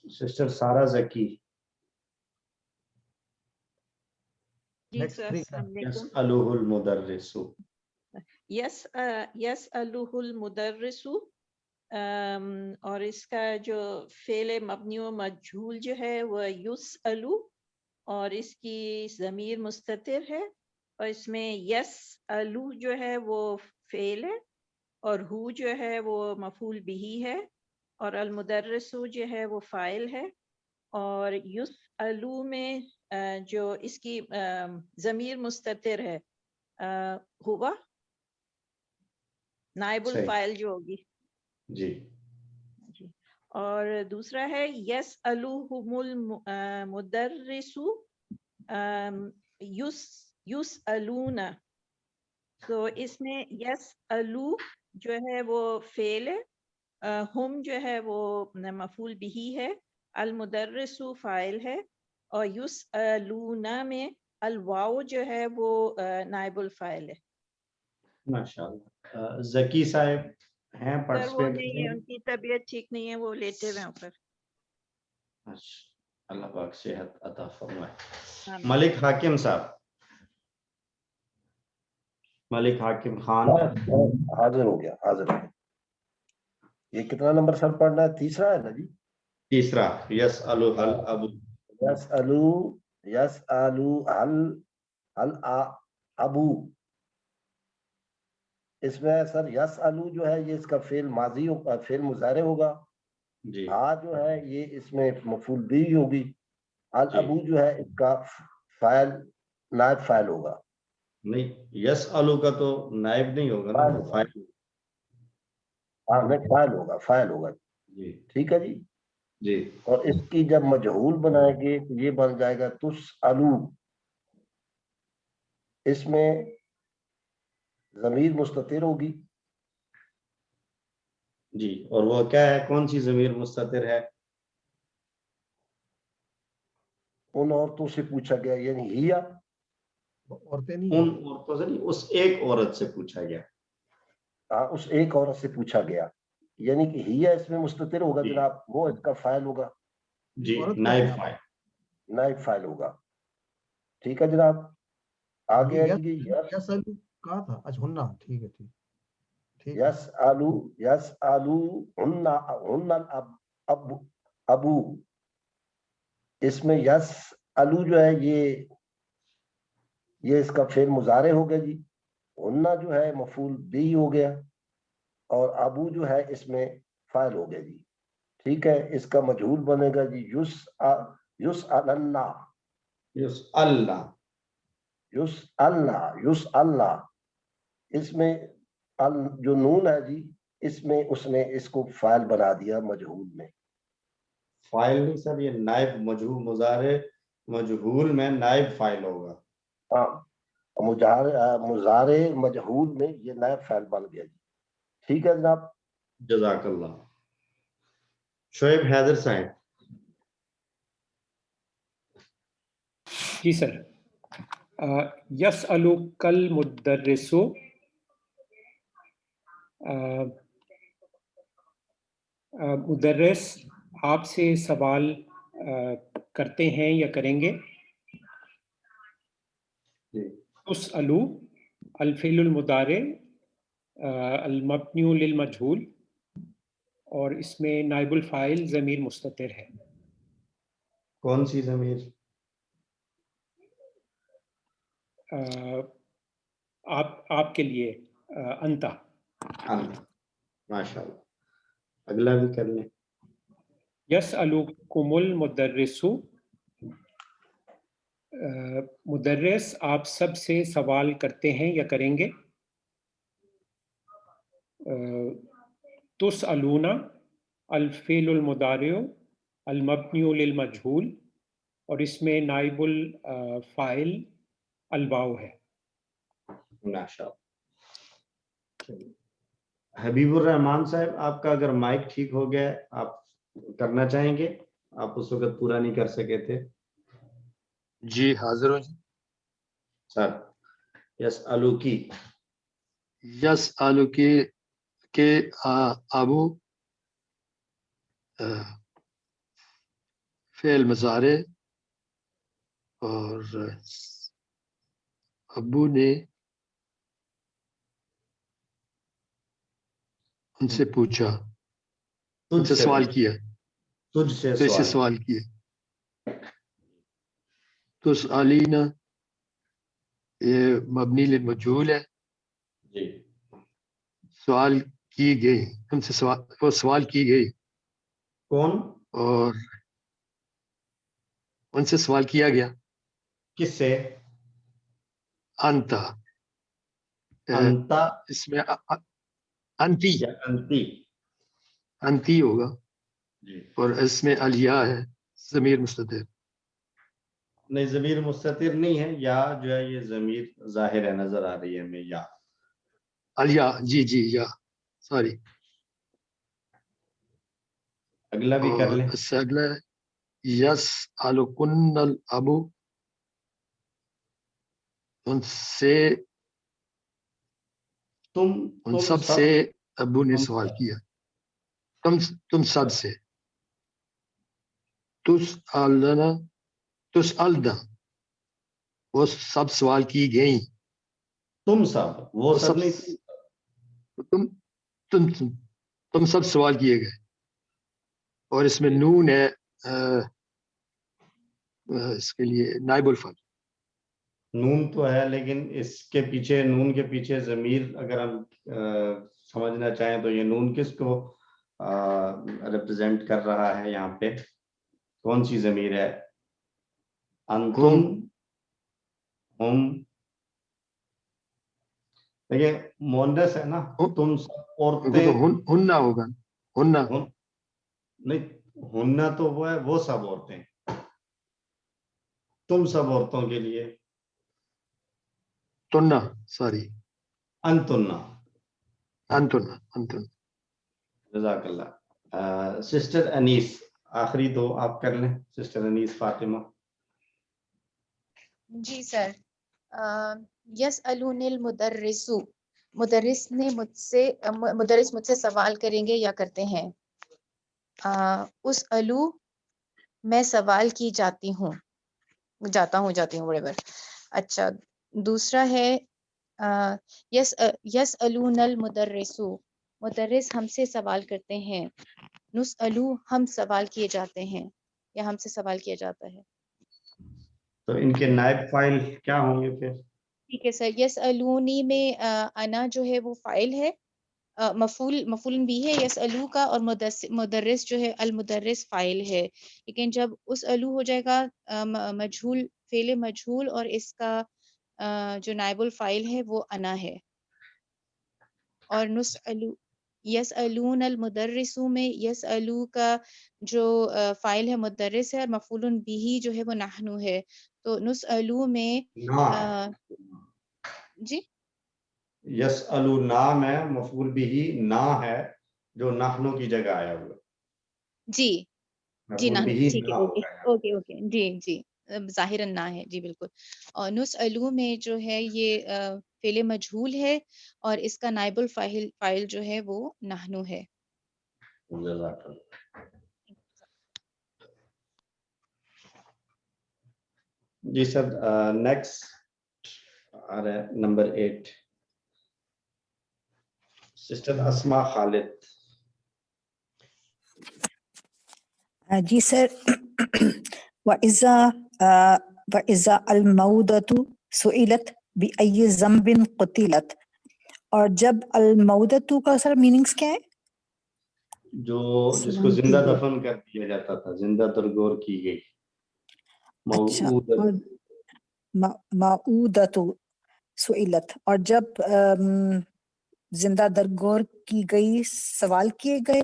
सिस्टर सारा जकी यसअलुहुल मुदर्रिसु। यसअलुहुल मुदर्रिसु, और इसका जो फेले मबनी व मजहूल जो है वह युसअलु और इसकी ज़मीर मुस्ततिर है और इसमें यसअलु जो है वो फेल है और हु जो है वो मफूल बिही है और अल मुदर्रिसु जो है वो फाइल है। और युसअलु में जो इसकी ज़मीर मुस्ततिर है हुआ नाइबुल फाइल जो होगी जी। और दूसरा है यसअलुहुमुल मुदर्रिसु युसअलूना, तो इसमें यसअलु जो है वो फेल है, हुम जो है वो मफूल बिही है, अल मुदर्रिसु फाइल है और युसअलूना में अल वाव जो है वो नाइबुल फाइल है। माशाअल्लाह। जकी साहब हैं सर वो पार्टिसिपेट नहीं है, उनकी तबीयत ठीक नहीं है, वो लेटे हुए हैं ऊपर। अल्लाह पाक सेहत अता फरमाए। मलिक हाकिम साहब, मलिक हाकिम खान हाजिर हो गया। ये कितना नंबर सर पढ़ना है? तीसरा है ना जी? तीसरा। यसअलु हल अबू, यसअलु हल अबू। इसमें सर यसअलु जो है ये इसका फेल माजी होगा, फेल मुजारे होगा जी। जो है ये इसमें मफूल भी होगी। अल अबू जो है इसका फाइल नायब फाइल होगा। नहीं, यसअलु का तो नायब नहीं होगा ना, फाइल। हाँ फाइल होगा। ٹھیک ہے جی جی. اور اس کی جب مجہول بنائیں گے تو یہ بن جائے گا تسألو. اس میں ضمیر مستتر ہوگی جی. اور وہ کیا ہے, کون سی ضمیر مستتر ہے؟ ان عورتوں سے پوچھا گیا, یعنی ہیا. عورتیں نہیں ان عورتوں سے نہیں, اس ایک عورت سے پوچھا گیا. ہاں اس ایک عورت سے پوچھا گیا, یعنی کہ ہیا اس میں مستتر ہوگا جی. جناب, وہ اس کا فاعل ہوگا. جی, نائب فاعل. نائب فاعل ہوگا. ٹھیک ہے جناب, آگے ہے جی یس الو کہا تھا. اچھا ہننا, ٹھیک ہے ٹھیک. یس آلو ہن ابو. اس میں یس الو جو ہے یہ اس کا فعل مضارع ہو گیا جی. ہننا جو ہے مفعول بھی ہو گیا, اور ابو جو ہے اس میں فاعل ہو گیا جی. ٹھیک ہے, اس کا مجہول بنے گا جی یسألنا. اس میں جو نون ہے جی, اس میں اس نے اس کو فاعل بنا دیا مجہول میں. فاعل نہیں سر, یہ نائب مجہول مضارع مجہول میں نائب فاعل ہوگا. ہاں مضارع مجہول میں یہ نائب فاعل بن گیا جی. ٹھیک ہے جناب, جزاک اللہ. شعیب حیدر صاحب. جی سر. یسألک المدرس, مدرس آپ سے سوال کرتے ہیں یا کریں گے. تسألو الفعل المضارع المبنی للمجہول, اور اس میں نائب الفاعل ضمیر مستتر ہے. کون سی ضمیر؟ آپ کے لیے انتا. ماشاء اللہ. اگلا بھی کر لیں. یسألکم المدرس, مدرس آپ سب سے سوال کرتے ہیں یا کریں گے. تسألون الفعل المضارع المبنی للمجہول, اور اس میں نائب الفاعل الواو ہے. حبیب الرحمان صاحب, آپ کا اگر مائک ٹھیک ہو گیا, آپ کرنا چاہیں گے, آپ اس وقت پورا نہیں کر سکے تھے. جی حاضر ہوں جی سر. یسألوکی, یسألوکی کے ابو فعل مضارع, اور ابو نے ان سے پوچھا, ان سے سوال کیا, تجھ سے تو اسے سوال کیا. تسألینا یہ مبنی للمجہول ہے. جی. سوال کی گئی, ہم سے سوال کی گئی. کون؟ اور ان سے سوال کیا گیا. کس سے؟ انتا. انتا اس میں انتی یا انتی؟ انتی ہوگا. جی. اور اس میں الیا ہے ضمیر مستتر. نہیں, ضمیر مستتر نہیں ہے, یا جو ہے یہ ضمیر ظاہر ہے, نظر آ رہی ہے ہمیں یا. الیا, جی یا, سوری. اگلا بھی کر لیں. اس سے اگلا ہے یسألکن الابو, ان سے ان سب سے ابو نے سوال کیا. تم سب سے. تسألنا وہ سب سوال کی گئیں. تم سب, وہ سب نہیں, تم سب سوال کیے گئے. اور اس میں نون ہے اس کے لیے نائب الفاعل. نون تو ہے, لیکن اس کے پیچھے, نون کے پیچھے ضمیر اگر ہم سمجھنا چاہیں تو یہ نون کس کو ریپرزینٹ کر رہا ہے یہاں پہ, کون سی ضمیر ہے؟ انتم, ہم. دیکھیں مونس ہے نا, تم سب عورتیں, ہننا ہوگا. ہننا नहीं, हुन्ना तो वो है, वो सब औरतें, तुम सब औरतों के लिए, तुन्ना, सॉरी, अंतुन्ना, अंतुन्ना, अंतुन्ना। जज़ाकल्लाह। सिस्टर अनीस, आखिरी दो आप कर लें, सिस्टर अनीस फातिमा। जी सर। यस अलूनिल मुदर्रिसु, मुदर्रिस मुझसे सवाल करेंगे या करते हैं। उस अलू मैं सवाल की जाती हूँ, जाती हूँ बराबर। अच्छा, दूसरा है यस अलूनल मुदर्रिसु, मुदर्रिस हमसे सवाल करते हैं। नुस अलू हम सवाल किए जाते हैं या हमसे सवाल किया जाता है। तो इनके नायब फाइल क्या होंगे फिर? ठीक है सर। यस अलूनी में अना जो है वो फाइल है, मफूल भी है यस अलू का, और मुदर्रिस जो है अल मुदर्रिस फाइल है। लेकिन जब उस अलू हो जाएगा मजहूल, फेले मजहूल, और इसका जो नाइबुल फाइल है वो अना है। और नुस अलू यस अलून अल मुदर्रिसु में यस अलू का जो फाइल है मुदर्रिस है, और मफूलन बिही जो है वो नहनु है। तो नुस अलू में जी यस अलू नाम है, मफूल बिही ना है जो नाहनु की जगह आया हुआ। जी जी मफूल ना, बिही ठीक ना है, ओके होगा। ओके ओके, जी जी, जाहिरन ना है जी, बिल्कुल। और नुस अलू में जो है ये फेले मजहूल है, और इसका नाइबुल फाइल जो है वो नहनु है। जी सर, नेक्स्ट आ रहा है नंबर 8, सिस्टर अस्मा खालिद। जी सर। वइज़ा अल मऊदतु सुइलत बिअय्यि ज़म्बिन क़ुतिलत, और जब अल मऊदतु का सर मीनिंग्स क्या है? जो जिसको जिंदा दफन कर दिया जाता था, जिंदा दरगोर की गई। अच्छा, मऊदत। और मऊदतु सुइलत, और जब जिंदा दरगोर की गई, सवाल की गई,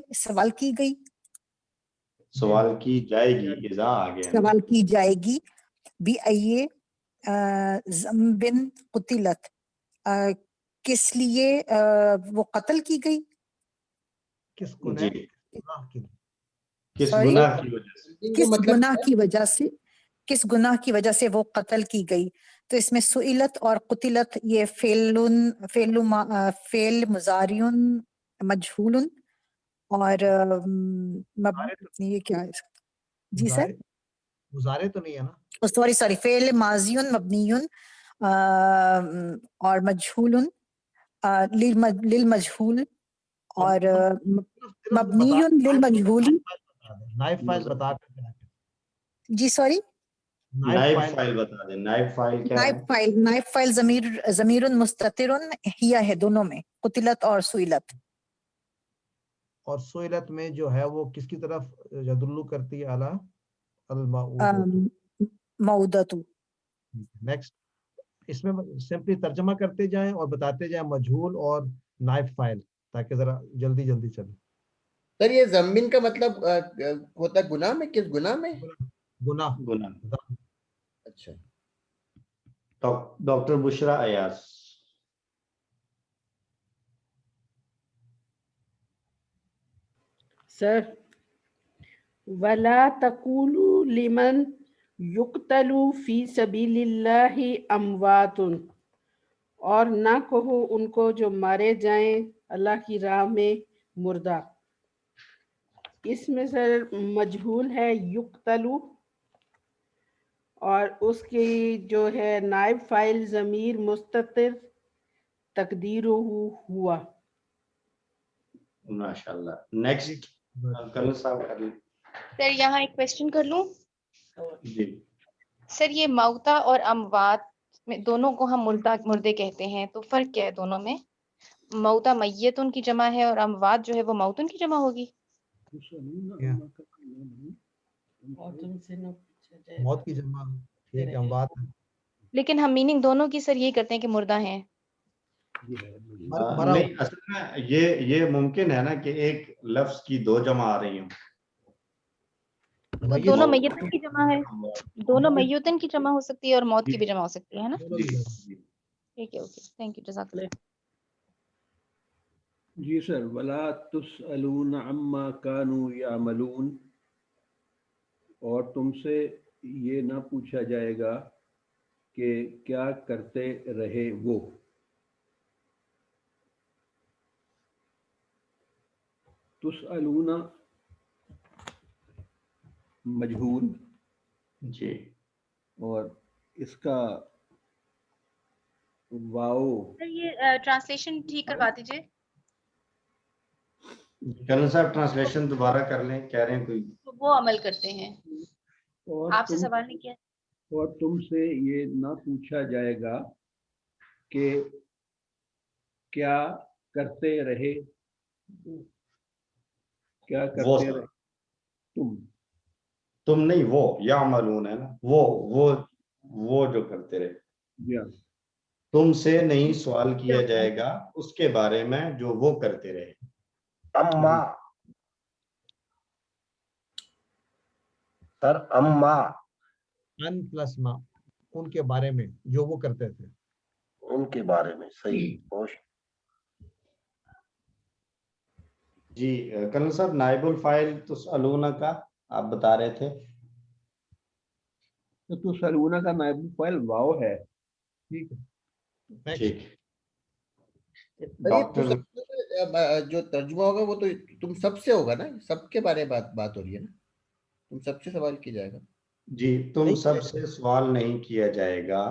सवाल की जाएगी, इज़ा आ गया ना। सवाल की जाएगी। बिअय्यि ज़म्बिन क़ुतिलत, किस लिए वो कत्ल की गई? किस जी, गुनाह की? किस Sorry? गुनाह की वजह से? किस गुनाह की वजह से, किस गुनाह की वजह से वो कत्ल की गई? तो इसमें सुइलत और कुतिलत ये फेल मुजारियुन मजहूलुन, और ये क्या है इसका? जी सर, मुजारे तो नहीं है ना? सॉरी, फेल माजियुन मबनियुन और मजहूलुन लिल मजहूल, और मबनियुन लिल मजहूली। नाइब फाइल बता। जी सॉरी, नाइब फाइल बता दें। नाइब फाइल क्या है? नाइब फाइल ज़मीरुन मुस्ततिरुन हिया है दोनों में, कुतिलत और सुइलत। और सुइलत में जो है वो किसकी तरफ यदुल्लु करती है? अला अल मऊदतु। नेक्स्ट, इसमें सिंपली तर्जमा करते जाएं और बताते जाएं मजहूल और नाइब फाइल, ताकि जरा जल्दी जल्दी चले। सर ये जमीन का मतलब होता है गुनाह में, किस गुनाह में? गुनाह। अच्छा, डॉक्टर बुशरा अयाज। सर, वला तकूलू लिमन युक्तलू फी सबीलिल्लाहि अमवातुन, और ना कहो उनको जो मारे जाएं अल्लाह की राह में मुर्दा। इसमें सर मजहूल है युक्तलू, और उसकी जो है नाइब फाइल ज़मीर मुस्ततिर तकदीरुहु हुआ। माशाल्लाह। नेक्स्ट कर्नल साहब कर लें। सर यहाँ एक क्वेश्चन कर लूं? जी सर ये मौता और अमवात में दोनों को हम मुर्दे कहते हैं, तो फर्क क्या है दोनों में? मौता मय्यतुन की जमा है और अमवात जो है वो मौतुन की जमा होगी। मौत की जमा, ठीक है, अमवात है। लेकिन हम मीनिंग दोनों की सर यही करते हैं कि मुर्दा हैं। नहीं, असल में ये मुमकिन है ना कि एक लफ्ज की दो जमा आ रही हो, दोनों मैयतन की जमा है, दोनों मैयतन की जमा हो सकती है और मौत की भी जमा हो सकती है ना? ठीक है, ओके, थैंक यू, जज़ाकल्लाह। जी सर, वला तुसअलून अम्मा कानू यामलून, और तुमसे ये ना पूछा जाएगा कि क्या करते रहे वो। तुसअलूना मजहूल जी, और इसका वाओ। सर ये ट्रांसलेशन ठीक करवा दीजिए। कर्नल साहब ट्रांसलेशन दोबारा कर लें, कह रहे हैं कोई। तो वो अमल करते हैं, और आपसे सवाल नहीं किया। और तुमसे ये ना पूछा जाएगा कि क्या करते रहे, क्या करते रहे तुम नहीं, वो या मालून है ना, वो जो करते रहे। तुमसे नहीं सवाल किया जाएगा उसके बारे में जो वो करते रहे। अम्मा सर, अम्मा अन प्लस मा, उनके बारे में जो वो करते थे, उनके बारे में। सही, होश। जी कर्नल साहब, नाइबुल फाइल तुसअलूना का आप बता रहे थे। तो तुसअलूना का नाइबुल फाइल वाओ है। ठीक है, ठीक। डॉक्टर जो तर्जुमा होगा वो तो तुम सबसे होगा ना, सबके बारे में बात हो रही है ना, तुम सबसे सवाल किया जाएगा। जी, तुम सबसे सवाल नहीं किया जाएगा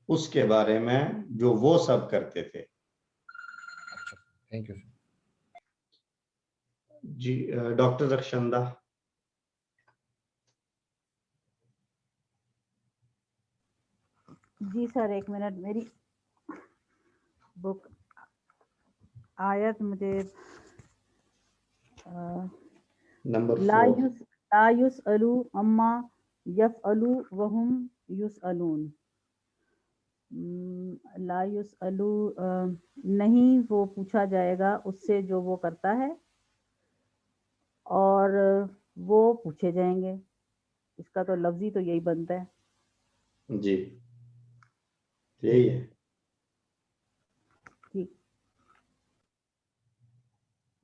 उसके बारे में जो वो सब करते थे। थैंक यू जी डॉक्टर रक्षंदा। जी सर, एक मिनट, मेरी बुक आयत मुझे नंबर ला युसअलू अम्मा यफअलू वहुम युसअलून। ला युसअलू नहीं वो पूछा जाएगा उससे जो वो करता है, और वो पूछे जाएंगे। इसका तो लफ्जी तो यही बनता है। जी, यही है। ठीक,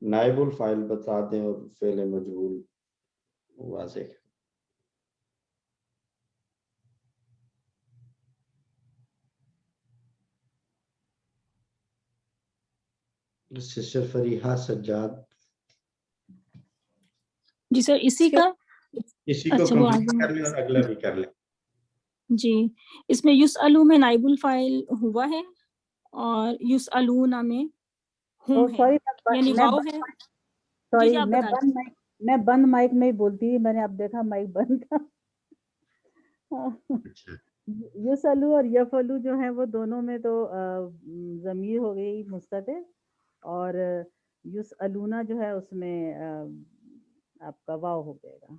नाइबुल फाइल बता दें और फेले मजबूल वाज़ेह। सिस्टर फरीहा सज्जाद। जी सर, इसी को कंप्लीट कर लें और अगला भी कर लें। जी, इसमें युसअलू में नाइबुल फाइल हुआ है और युसअलूना में हुम है, यानी वाव है। सॉरी, मैं बंद माइक में ही बोलती थी, मैंने अब देखा माइक बंद था। युसअलू और यफअलू जो है वो दोनों में तो ज़मीर हो गई मुस्ततिर, और युसअलूना जो है उसमें आपका वाव हो जाएगा।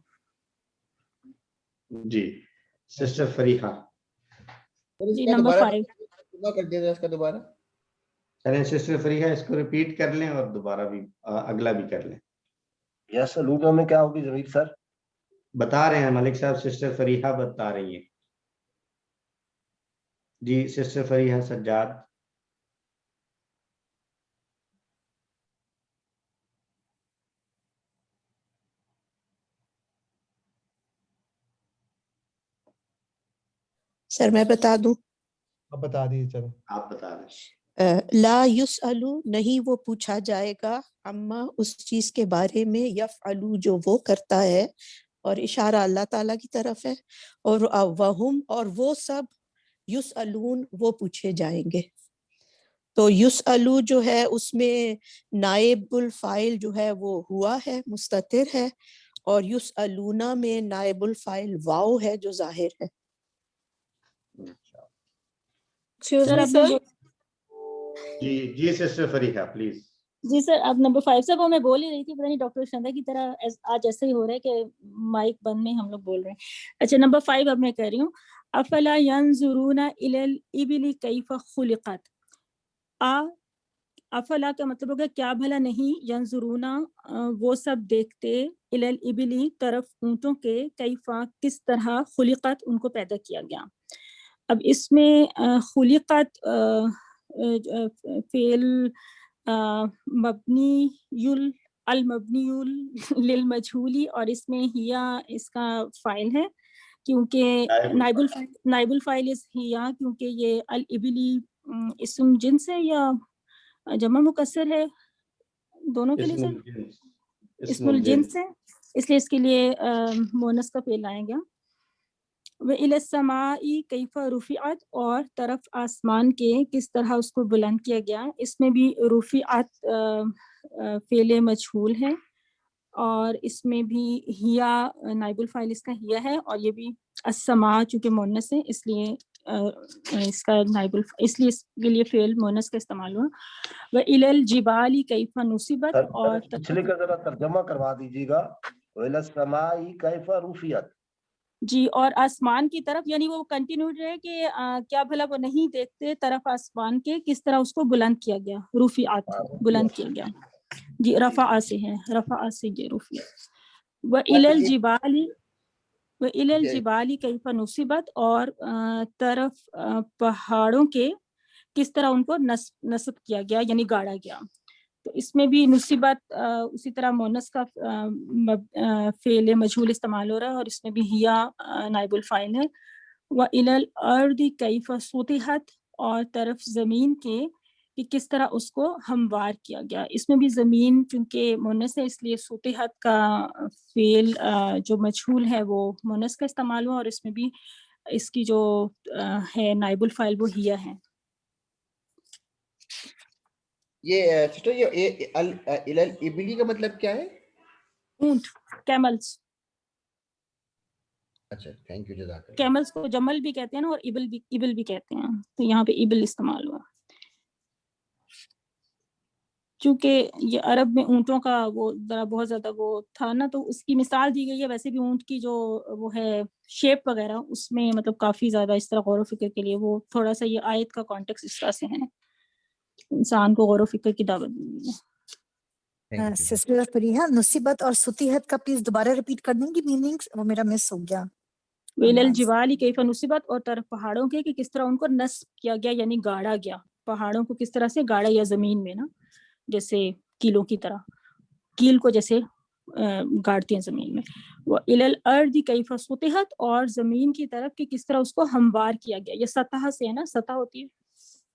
जी सिस्टर फरीहा। जी नंबर 5 कर दिया जाए इसका दोबारा। चलें सिस्टर फरीहा, इसको रिपीट कर लें और दोबारा भी अगला भी कर लें। यसअलूना में क्या होगी ज़मीर सर? बता रहे हैं मलिक साहब, सिस्टर फरीहा बता रही हैं। जी सिस्टर फरीहा सज्जाद। सर मैं बता दूं? अब बता दीजिए, चलो आप बता दें। ला युसअलू नहीं वो पूछा जाएगा, अम्मा उस चीज के बारे में, यफअलू जो वो करता है, और इशारा अल्लाह ताला की तरफ है, और वहुम और वो सब, युसअलून वो पूछे जाएंगे। तो युसअलू जो है उसमें नाइबुल फाइल जो है वो हुआ है, मुस्ततिर है, और युसअलूना में नाइबुल फाइल वाओ है जो जाहिर है। जी सिस्टर फरीहा प्लीज। जी सर, अब नंबर 5 से वो मैं बोल ही रही थी, पता नहीं डॉक्टर शंदा की तरह आज ऐसे ही हो रहा है कि माइक बंद में हम लोग बोल रहे हैं। अच्छा, नंबर 5 अब मैं कह रही हूँ। अफला यंजुरूना इलल इबिली कैफ खुलिकत। افلا کا مطلب ہوگا کیا بھلا نہیں، ینظرونا وہ سب دیکھتے، الل ابلی طرف اونٹوں کے، کیفا کس طرح، خلقت ان کو پیدا کیا گیا. اب اس میں خلقت فعل مبنی المبنی للمجہولی، اور اس میں ہیا اس کا فاعل ہے کیونکہ نائب الفاعل از ہیا، کیونکہ یہ الابلی اسم جنس ہے یا جمع مکسر ہے، دونوں کے لیے سر اسم الجنس ہے، اس لیے اس کے لیے مونس کا فعل آئے گا. وَإِلَى السَّمَاءِ كَيْفَ رُفِعَتْ، اور طرف آسمان کے کس طرح اس کو بلند کیا گیا. اس میں بھی رفعت فعل مجہول ہے، اور اس میں بھی ہیا نائب الفاعل اس کا ہیا ہے، اور یہ بھی السماء چونکہ مونس ہے اس لیے اس کا نائب اس لیے اس کے لیے فعل مونس کا استعمال ہوا. وَإِلَى الْجِبَالِ كَيْفَ نُصِبَتْ، اور پچھلے کا ذرا ترجمہ کروا دیجیے گا. وَإِلَى السَّمَاءِ كَيْفَ رُفِعَتْ. جی، اور آسمان کی طرف، یعنی وہ کنٹینیو ہے کہ کیا بھلا وہ نہیں دیکھتے طرف آسمان کے کس طرح اس کو بلند کیا گیا. رفعت بلند کیا گیا جی، رفع سے ہے، رفع سے جی رفع. وَإِلَى الْجِبَالِ وَإِلَى الْجِبَالِ كَيْفَ نُصِبَتْ، اور طرف پہاڑوں کے کس طرح ان کو نصب کیا گیا یعنی گاڑا گیا. تو اس میں بھی نصیبت اسی طرح مونس کا فعل مجہول استعمال ہو رہا ہے، اور اس میں بھی ہیا نائب الفاعل ہے. وَإِلَى الْأَرْضِ كَيْفَ سُطِحَتْ، اور طرف زمین کے کہ کس طرح اس کو ہموار کیا گیا. اس میں بھی زمین چونکہ مونس ہے اس لیے سطحت کا فعل جو مجہول ہے وہ مونس کا استعمال ہوا، اور اس میں بھی اس کی جو ہے نائب الفاعل وہ ہیا ہے. یہ سسٹر یہ الابلی کا مطلب کیا ہے؟ اونٹ، کیملز. اچھا تھینک یو، جزاک اللہ. کیملز کو جمل بھی کہتے ہیں نا، اور ابل بھی کہتے ہیں، تو یہاں پہ ابل استعمال ہوا. چونکہ یہ عرب میں اونٹوں کا وہ ذرا بہت زیادہ وہ تھا نا، تو اس کی مثال دی گئی ہے. ویسے بھی اونٹ کی جو وہ ہے شیپ وغیرہ، اس میں مطلب کافی زیادہ اس طرح غور و فکر کے لیے وہ تھوڑا سا یہ آیت کا کانٹیکس اس طرح سے ہے، انسان کو غور و فکر کی دعوت دی ہے. سسٹر فریحہ، نصیبت اور سطیحت کا پلیز دوبارہ ریپیٹ کر دیں گی میننگز، وہ میرا مس ہو گیا. ویل الجبال کیف نصبت، اور طرف پہاڑوں کے کہ کس طرح ان کو نصب کیا گیا یعنی گاڑا گیا. پہاڑوں کو کس طرح سے گاڑا یا زمین میں نا، جیسے کیلوں کی طرح کیل کو جیسے گاڑتے ہیں زمین میں. وَإِلَى الْأَرْضِ كَيْفَ سُطِحَتْ، اور زمین کی طرف کہ کس طرح اس کو ہموار کیا گیا. یہ سطح سے ہے نا، سطح ہوتی ہے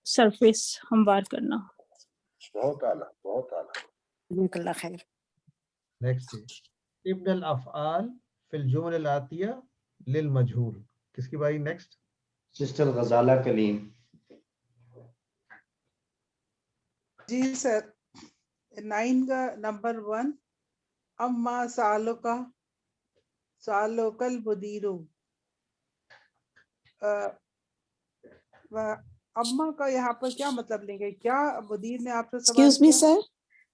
سرفیس ہموار کرنا. بہت اعلیٰ، بہت اعلیٰ. جزاک اللہ خیر. نیکسٹ ابن الافعال فی الجمل الآتیہ للمجہول، کس کی باری؟ نیکسٹ سسٹر غزالہ کلیم. جی سر، 9 کا نمبر 1، اما سالوکا المدیرو. اما کا یہاں پر کیا مطلب لیں گے؟ کیا مدیر نے آپ سے سوال ایکسکیوز می کیا؟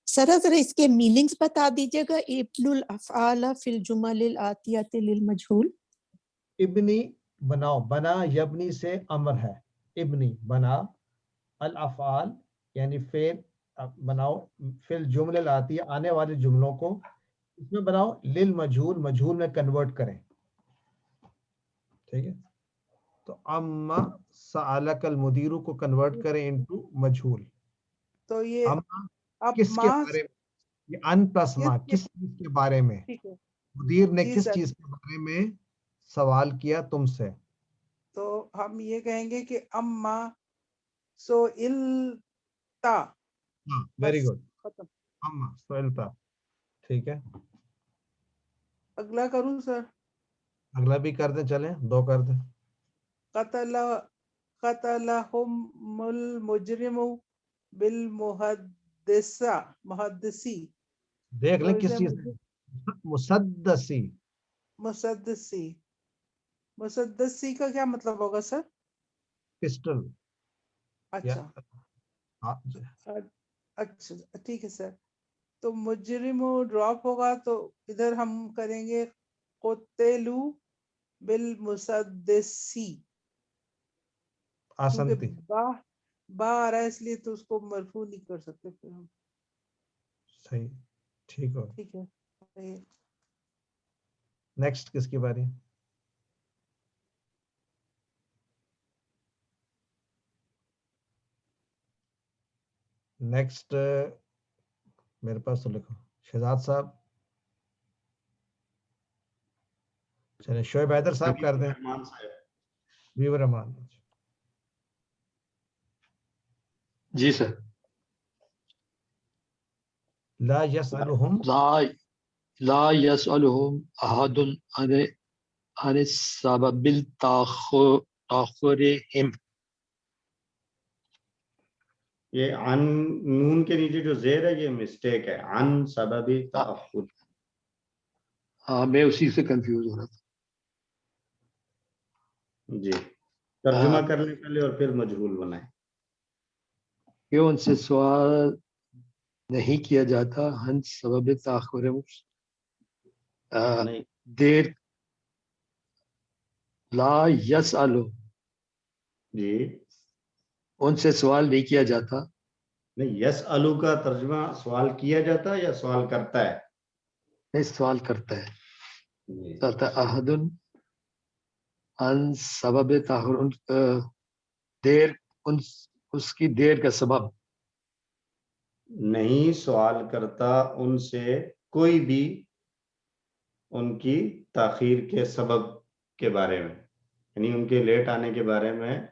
سر ذرا اس کے میننگز بتا دیجیے گا. ابن الافعال فی الجمل الآتیہ للمجہول. ابنی بناؤ، بنا یبنی سے امر ہے، ابنی بنا، الافعال یعنی فعل بناؤ، فی الجمل الآتیہ آنے والے جملوں کو اس میں بناؤ، للمجہول مجہول میں کنورٹ کریں. ٹھیک ہے، تو اما سألک المدیر کو کنورٹ کریں انٹو مجہول. تو یہ اب کس کے بارے میں؟ یہ ان پلس ما، کس چیز کے بارے میں؟ ٹھیک ہے، مدیر نے جی کس سر. چیز کے بارے میں سوال کیا تم سے؟ تو ہم یہ کہیں گے کہ اما سئلتا. ویری گڈ، ختم. اما سئلتا. ٹھیک ہے، اگلا کروں سر؟ اگلا بھی کر دیں، چلیں 2 کر دیں. قتلہم المجرم محدثی. دیکھ لیں کس چیز سے، مسدسی. مسدسی کا کیا مطلب ہوگا سر؟ پسٹل. اچھا اچھا ٹھیک ہے سر. تو مجرم ڈراپ ہوگا تو ادھر ہم کریں گے قتلو بالمسدسی، آسنتی. बा आ रहा है इसलिए तो उसको मरफू नहीं कर सकते फिर हम। सही, ठीक हो। ठीक है, सही है। नेक्स्ट किसकी बारी? नेक्स्ट मेरे पास तो लिखो शहजाद साहब। चलिए शोएब हैदर साहब कर दें। रहमान साहब। वीवर रहमान। जी सर। ला यसअलुहुम ला यसअलुहुम अहदुन अन सबबिल ताखुरिहिम। ये अन नून के नीचे जो जेर है ये मिस्टेक है, अन सबबी ताखुर। हाँ मैं उसी से कंफ्यूज हो रहा था जी, तर्जुमा कर लें पहले और फिर मजहूल बनाएं। क्यों उनसे सवाल नहीं किया जाता हन सबब ताखुर देर ला यसअलु जी उनसे सवाल नहीं किया जाता। नहीं, यस अलू का तर्जुमा सवाल किया जाता है या सवाल करता है? नहीं सवाल करता है। कहता अहदुन अन सबब ताखुर देर उसकी देर का सबब नहीं सवाल करता उनसे कोई भी उनकी ताखीर के सबब के बारे में, यानी उनके लेट आने के बारे में।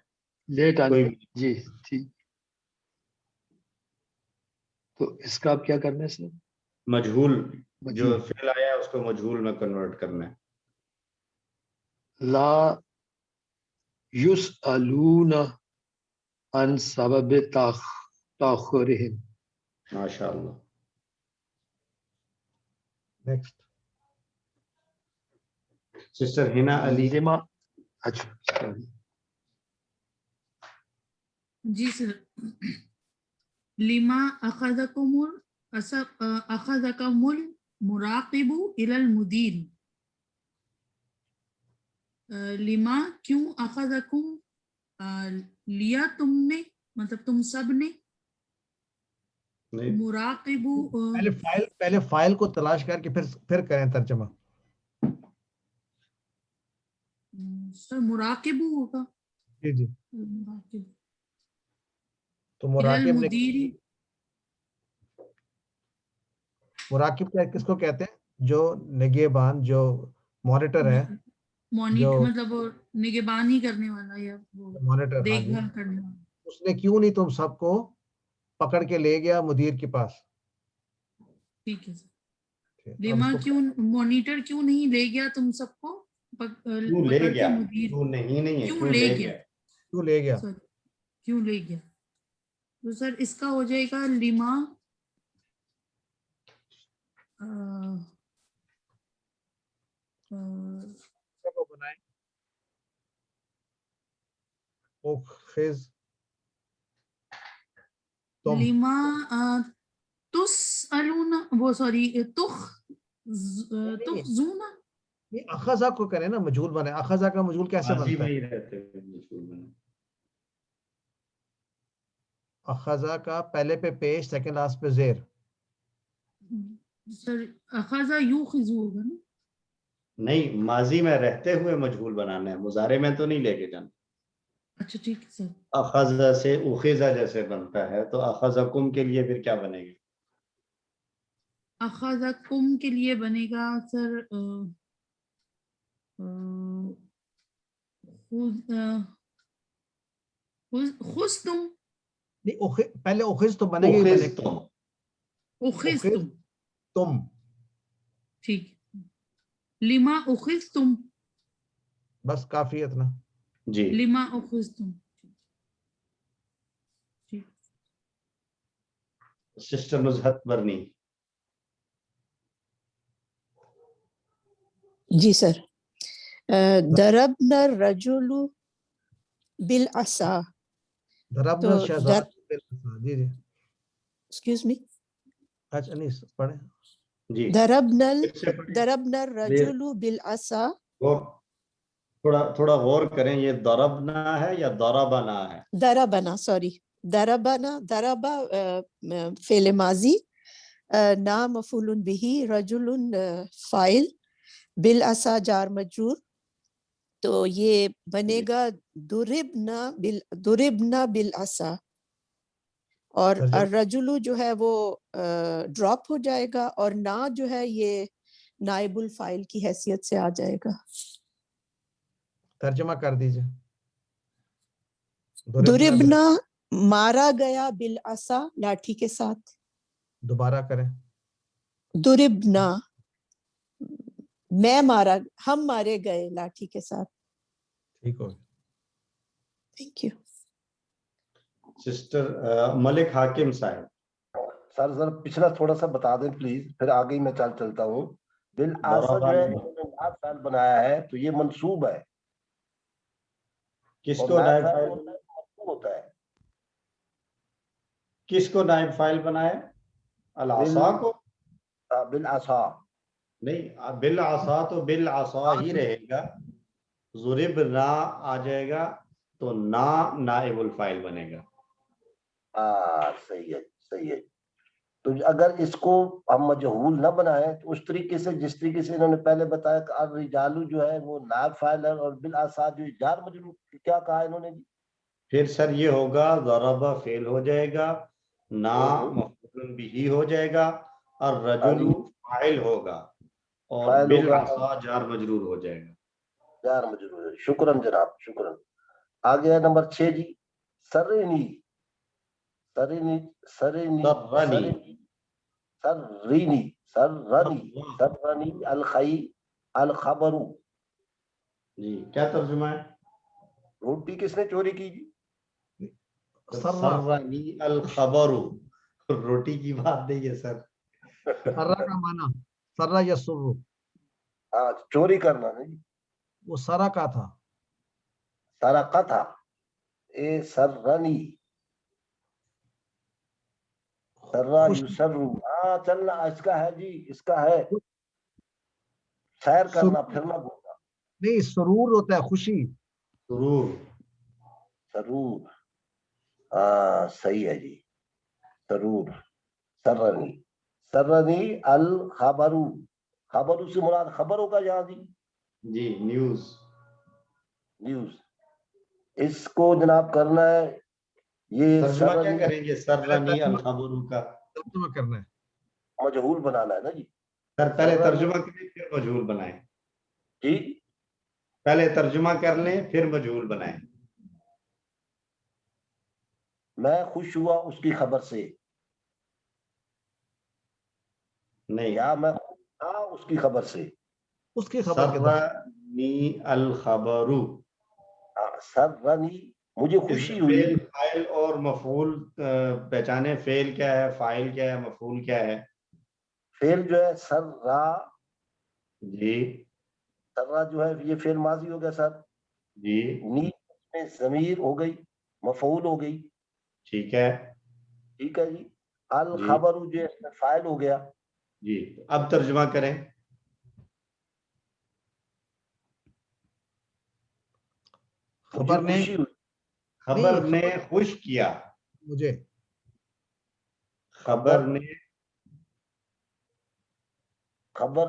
लेट आने कोई जी ठीक। तो इसका अब क्या करना है सर? मजहूल जो फेल आया उसको मजहूल में कन्वर्ट करना है। ला युसअलूना अन सबब ताखुरिहिम। माशाअल्लाह। Next sister Hina Ali. अच्छा जी सर। लिमा अखज़कुमुल मुराक़िबु इलल मुदीर। लिमा क्यों अखज़कुम लिया तुमने, मतलब तुम सब ने। मुराक़िबु पहले फाइल को तलाश करके फिर करें तर्जुमा। सर मुराक़िबु होगा। जी जी। मुराक़िब तो इलल मुदीरी। मुराकिब क्या किसको कहते हैं? जो निगहबान, जो मॉनिटर है, मॉनिटर मतलब वो निगहबानी करने वाला या वो मॉनिटर। देखभाल करने वाला। उसने क्यों नहीं तुम सबको पकड़ के ले गया मुदीर के पास? ठीक है सर। लिमा क्यों मॉनिटर क्यों नहीं ले गया तुम सबको क्यों ले पकड़ गया? के मुदीर? क्यों नहीं है, क्यों ले गया? क्यों ले गया? सर क्यों ले गया? तो सर इसका हो जाएगा लिमा बनाए लिमा तुसअलूना, वो सॉरी तुखज़ूना। ये अखज़ा को करें ना, मजहूल बने। अखज़ा का मजहूल कैसे माज़ी बनता में है? ही रहते हैं मजहूल बने। अखज़ा का पहले पे पेश, सेकंड लास्ट पे जेर। सर अखज़ा युखिज़ु होगा ना? नहीं, माजी में रहते हुए मजहूल बनाना है, मुजारे में तो नहीं लेके जाना। अच्छा ठीक है सर। अखज़ा से उखिज़ा जैसे बनता है, तो अखज़कुम के लिए फिर क्या बनेगा? अखज़कुम के लिए बनेगा सर खुज़तुम। नहीं, पहले उखिज़ तो बनेगा ही बनेगा। उखिज़तुम। तुम ठीक। लिमा उखिज़तुम। बस काफी है इतना। जी। लिमा उखिज़तुम। ठीक। सिस्टर नुज़हत बरनी। जी सर। दरबना रजुलु बिल असा। दरबना शहजाद बिल असा। जी जी। Excuse me. अच्छा नहीं पढ़े। जी। दरबना रजुलु बिल असा। थोड़ा गौर करें, ये दरबना है या दरबना है? दरबना, सॉरी दरबना दरबा फेल माजी, ना मफूलुन बिही, रजुलुन फाइल, बिल असा जार मजरूर, तो ये बनेगा दुरिबना बिल असा, और रजुलु जो है वो ड्रॉप हो जाएगा, और ना जो है ये नाइबुल फाइल की हैसियत से आ जाएगा। तर्जुमा कर दीजिए। दुरिबना मारा गया बिल असा, लाठी के साथ। दोबारा करें। दुरिबना हम मारे गए लाठी के साथ। ठीक हो। Thank you. सिस्टर मलिक हाकिम साहब। सर पिछला थोड़ा सा बता दें प्लीज, फिर आगे ही मैं चलता हूँ। बिल आसा जो है नायब फाइल बनाया है, तो ये मंसूब है। किसको नायब फाइल होता है? किसको नायब फाइल बनाया? अल आसा को? बिल आसा नहीं, बिल आसा तो बिल आसा ही रहेगा। जुरिब ना आ जाएगा तो ना नाइबुल फाइल बनेगा। सही है, सही है। तो अगर इसको हम मजहूल न बनाए तो उस तरीके से, जिस तरीके से इन्होंने पहले बताया कि अल रिजालु जो है वो नायब फाइल है, और बिल आसा जो जार मजरूर, क्या कहा इन्होंने जी? फिर सर ये होगा ज़रबा फेल हो जाएगा, ना मफूल बिही हो जाएगा, और रजुलु फाइल होगा, और बिल आसा जार मजरूर हो जाएगा। जार मजरूर। शुक्रन जनाब, शुक्रन। आगे है नंबर 6 जी, सरनी सरनी सरनी सरनी सरनी सरनी सरनी अल खई अल खबरू। जी क्या तर्जुमा है? रोटी किसने चोरी की जी? सरनी अल खबरू, रोटी की बात नहीं है सर। सर्रा का माना सर्रा यसुर्रु, चोरी करना नहीं, वो सरा का था। सारा का था। ए सरनी सर्रा युसर्रु। चलना इसका है जी, इसका है सैर करना, फिरना बोलना। नहीं, सुरूर होता है खुशी। सुरूर, सरूर। सही है जी, सरूर। सरनी सरनी अल खबरू। खबरू से मुराद खबर होगा यहाँ जी न्यूज। न्यूज। इसको जनाब करना है, ये तर्जुमा क्या करेंगे सरनी अल खबरू का? तर्जुमा करना है, मजहूल बनाना है ना जी। सर पहले तर्जुमा करें फिर मजहूल बनाएं। जी पहले तर्जुमा कर लें फिर मजहूल बनाएं। मैं खुश हुआ उसकी खबर से, नहीं, या मैं था उसकी खबर से। उसकी खबर सरनी अल खबरू। सरनी मुझे खुशी हुई। फेल, फाइल और मफूल पहचाने। फेल क्या है, फाइल क्या है, मफूल क्या है? फेल जो है सर्रा जी, सर्रा जो है ये फेल माजी हो गया सर जी। नी में जमीर हो गई, मफूल हो गई। ठीक है, ठीक है जी। अल खबरू जो है फाइल हो गया जी। अब तर्जुमा करें। खबर ने खबर ने खुश किया मुझे। खबर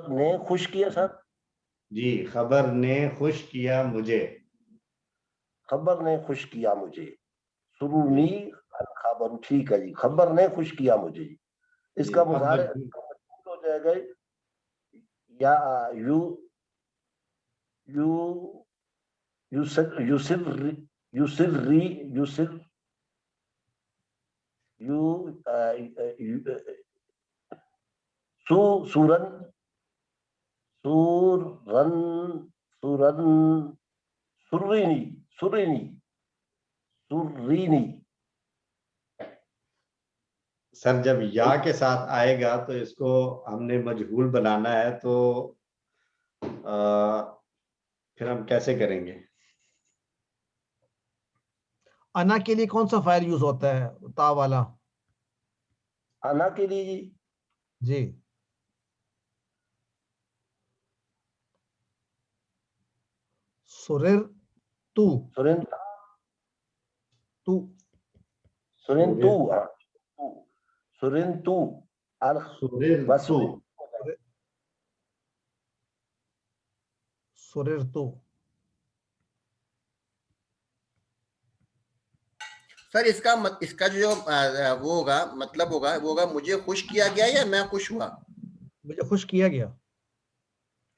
ने खुश किया सर। जी, खबर ने खुश किया मुझे। खबर ने खुश किया मुझे। सुरूनी अल खबरू। ठीक है जी, खबर ने खुश किया मुझे। इसका मुजारे हो जाएगा या यू यू यूसिर यूसिर यूसिर यूसिर सूरन सूरन सूरन सुरीनी सुरीनी सुरीनी। सर जब या के साथ आएगा तो इसको हमने मजहूल बनाना है, तो फिर हम कैसे करेंगे? अना के लिए कौन सा फाइल यूज होता है, ता वाला? अना के लिए जी जी सुरिर तू सुरिन तू सुरिन्तु सुरिन्तु सुरिन्तु सुरिरतु। सर इसका जो वो होगा मतलब होगा वो होगा मुझे खुश किया गया या मैं खुश हुआ? मुझे खुश किया गया।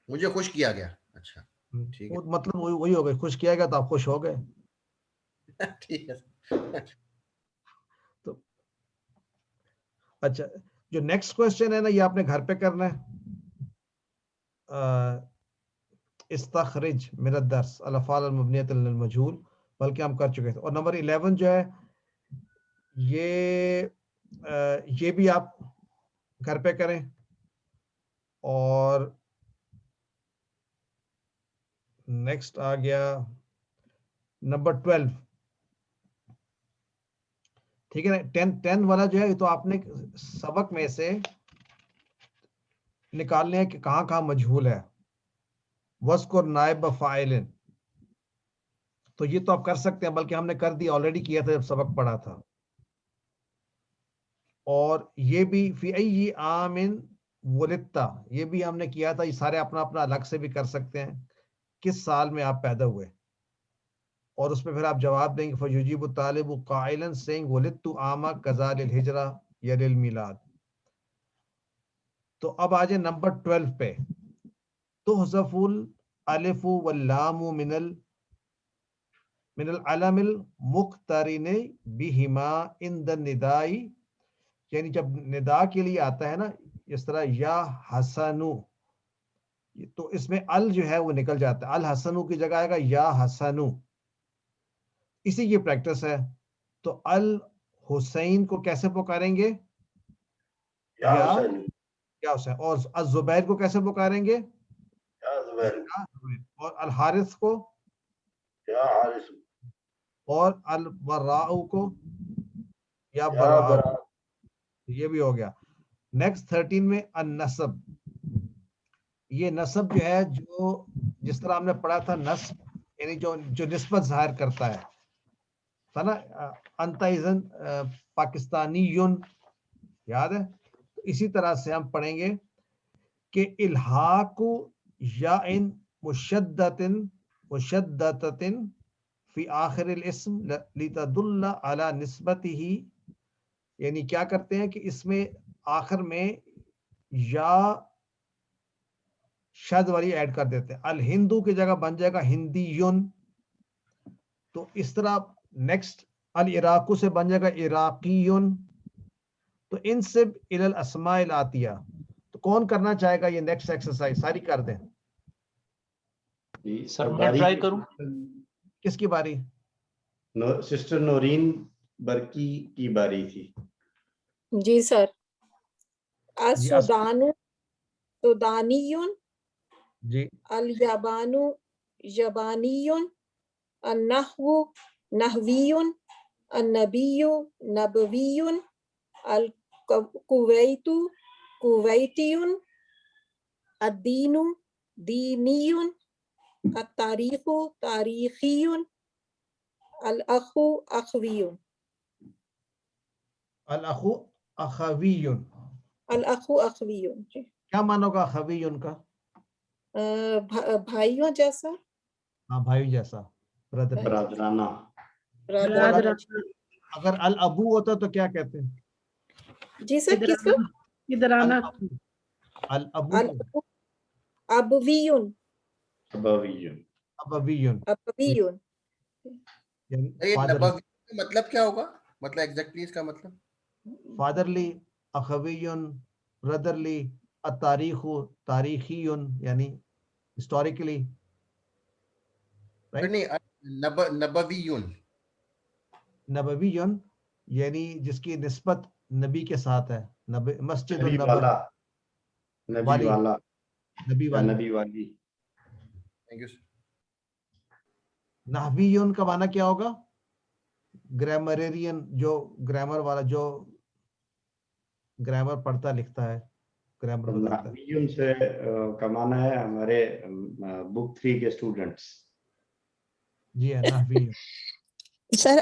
मुझे खुश किया गया। अच्छा ठीक है, मतलब वही हो गया, खुश किया गया तो आप खुश हो गए। ठीक है। तो अच्छा, जो नेक्स्ट क्वेश्चन है ना, ये आपने घर पे करना है। इस्तखरिज मिन अद-दर्स अल-अफ़आल अल-मबनिय्यत अल मजहूल, बल्कि हम कर चुके थे। और नंबर 11 जो है ये भी आप घर पे करें। और नेक्स्ट आ गया नंबर 12, ठीक है ना। 10 वाला जो है तो आपने सबक में से निकालने हैं कि कहाँ कहाँ मजहूल है। वस्कुर नाइब फाइलिन, तो ये तो आप कर सकते हैं, बल्कि हमने कर दिया, ऑलरेडी किया था जब सबक पढ़ा था। और ये भी फी अय्यि आमिन वुलिदता, ये भी हमने किया था। ये सारे अपना अपना अलग से भी कर सकते हैं, किस साल में आप पैदा हुए, और उसमें फिर आप जवाब देंगे फयुजीबु तालिबु काइलन सेइंग वुलिदतु आमा कज़ा लिल हिजरा या लिल मिलाद। तो अब आ जाए नंबर 12 पे। तुहज़फुल अलिफु वल लामु मिनल अलमिल मुख्तरिन बिहिमा इंद निदाई, यानी जब निदा के लिए आता है ना, इस तरह या हसनु, तो इसमें अल जो है वो निकल जाता है, अल हसनु की जगह आएगा या हसनु। इसी की प्रैक्टिस है। तो अल हुसैन को कैसे पुकारेंगे? या हुसैन। और अल जुबैर को कैसे पुकारेंगे? या जुबैर। और अल हारिस को या हारिस। और अल बर्राउ को या बर्राउ। ये भी हो गया। नेक्स्ट 13 में अन-नस्ब, ये नस्ब जो है, जो जिस तरह हमने पढ़ा था नस्ब, यानी जो निस्बत जाहिर करता है ना, अंतइजन पाकिस्तानीयुन, याद है। तो इसी तरह से हम पढ़ेंगे कि इल्हाकु या इन मुशद्दतिन फी आखिरिल इस्म लितदुल्ला अला निस्बतिही, यानी क्या करते हैं कि इसमें आखिर में या शद वाली ऐड कर देते हैं। अल हिंदू की जगह बन जाएगा हिंदीयुन। तो इस तरह नेक्स्ट अल इराकू से बन जाएगा इराकीयुन। तो इनसे इलल अस्माइल आतिया। तो कौन करना चाहेगा ये नेक्स्ट एक्सरसाइज? सारी कर दें। सर मैं ट्राई करूं? किसकी बारी? सिस्टर नौरीन बरकी की बारी थी। जी सर। असुदानु सुदानियुन, जी। अल यबानु यबानियुन, अन्नहवु नहवियुन, अन्नबियु नबवियुन, अल कुवैतु कुवैतियुन, अद्दीनु दीनियुन, अत्तारीखु तारीखियुन, अल अखु अखवियुन। अल अखु अखवियुन। अल अखु अखवियुन। क्या मानोगा अखवियुन का? भाइयों जैसा। हाँ, भाई जैसा, ब्रदर, ब्रदराना। अगर अल अबू होता तो क्या कहते हैं? जी सर, किसको? इधराना। अल अबू अबवियुन। अबवियुन। अबवियुन। अबवियुन। मतलब क्या होगा? मतलब एग्जैक्टली इसका मतलब? फादरली, अखवियुन, ब्रदरली, अतारीखु तारीखियुन, यानी हिस्टोरिकली, राइट? नहीं, नबवियुन। नबवियुन यानी जिसकी निस्बत नबी के साथ है। मस्जिद नबी वाला, नबी वाला, नबी वाली। Thank you. नहवियुन का माना क्या होगा? ग्रामरेरियन, जो ग्रामर वाला, जो ग्रामर पढ़ता लिखता है, ग्रामर बताता है। नहवियुन से का माना है हमारे बुक 3 के स्टूडेंट्स। जी है, नहवियुन। سر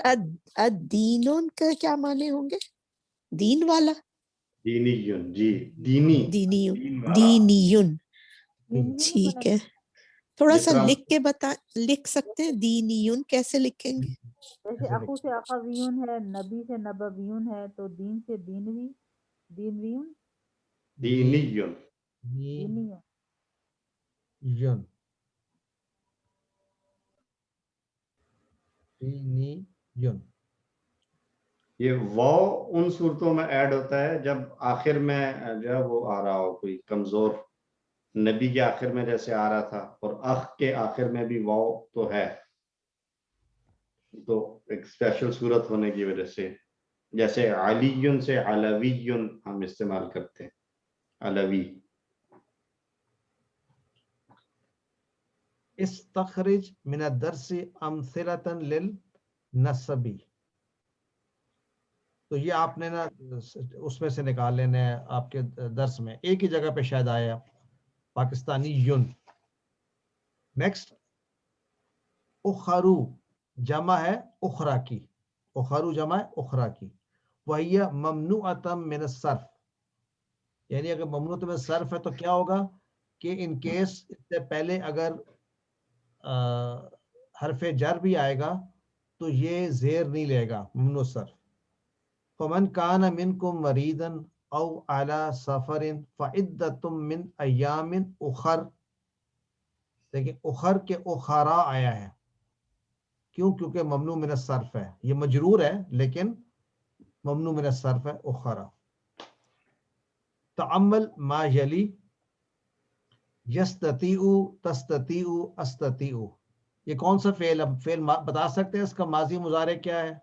الدینون کا کیا معنی ہوں گے؟ دین والا، دینیون، جی دینی، دینیون، دینیون ٹھیک ہے. تھوڑا جس سا طرح لکھ سکتے ہیں دینیون کیسے لکھیں گے؟ جیسے اخو سے اخویون ہے، نبی سے نبویون ہے، تو دین سے دینوی، دینویون، دینیون، دینیون. یون دینیون. یہ واو ان صورتوں میں ایڈ ہوتا ہے جب آخر میں جو ہے وہ آ رہا ہو کوئی کمزور، نبی کے آخر میں جیسے آ رہا تھا، اور اخ کے آخر میں بھی واو تو ہے، تو ایک اسپیشل صورت ہونے کی وجہ سے، جیسے علیون سے علویون ہم استعمال کرتے ہیں، علوی. استخرج من الدرس امثلة للنسبی. تو یہ آپ نے نا اس میں سے نکال لینا ہے آپ کے درس میں، ایک ہی جگہ پہ شاید آیا پاکستانی یون. نیکسٹ اخرو جمع ہے اخرا کی، اخرو جمع ہے اخرا کی. وہی ممنوعۃ من الصرف، یعنی اگر ممنوع من الصرف ہے تو کیا ہوگا کہ ان کیس اس سے پہلے اگر حرف جر بھی آئے گا تو یہ زیر نہیں لے گا ممنوع صرف. فمن کان منکم مریضا او علی سفر فعدۃ من ایام اخر. دیکھیں اخر کے اخرا آیا ہے، کیوں؟ کیونکہ ممنوع من الصرف ہے، یہ مجرور ہے لیکن ممنوع من الصرف ہے اخرا. تعمل ما یلی یستطیع، تستطیع، استطیع. یہ کون سا فعل بتا سکتے ہیں اس کا ماضی مضارع کیا ہے؟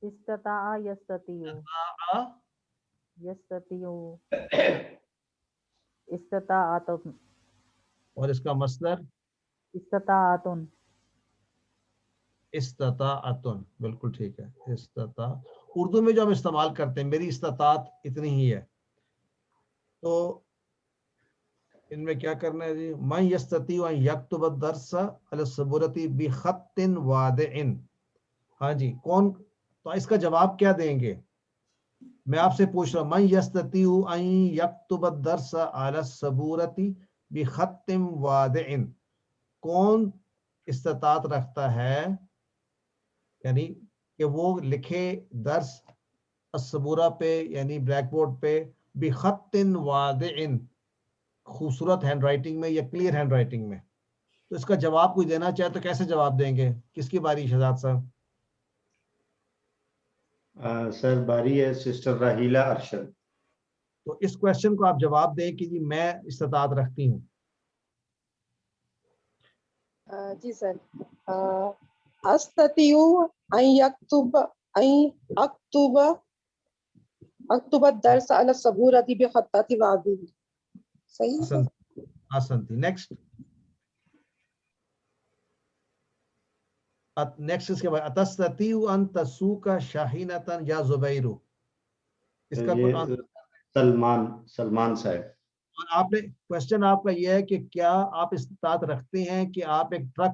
استطاع یستطیع، یستطیع، استطاعت، اور اس کا مصدر استطاعتن، استطاعتن. بالکل ٹھیک ہے. استطاع اردو میں جو ہم استعمال کرتے ہیں، میری استطاعت اتنی ہی ہے، تو ان میں کیا کرنا ہے جی؟ من یستطیع ان یکتب الدرس علی السبورۃ بخط واضح. ہاں جی، کون؟ تو اس کا جواب کیا دیں گے؟ میں آپ سے پوچھ رہا ہوں، من یستطیع ان یکتب الدرس علی السبورۃ بخط واضح، کون استطاعت رکھتا ہے یعنی کہ وہ لکھے درس السبورہ پہ یعنی بلیک بورڈ پہ بخط واضح، خوبصورت ہینڈ رائٹنگ میں یا کلیئر ہینڈ رائٹنگ میں. تو اس کا جواب کوئی دینا چاہے تو کیسے جواب دیں گے؟ کس کی باری؟ شہزاد صاحب. سر باری ہے سسٹر راہیلہ ارشد. تو اس کوشچن کو آپ جواب دیں کہ جی میں استطاعت رکھتی ہوں. جی سر، استطیع ان یکتب اکتب الدرس علی السبورۃ بخطۃ واضح. صحیح ہے. آسنتی. نیکسٹ اس کے بعد اتستطیع ان تسوق شاہینۃ یا زبیر. اس کا کوئی سلمان صاحب. اور آپ نے کوشچن آپ کا یہ ہے کہ کیا آپ استطاعت رکھتے ہیں کہ آپ ایک ٹرک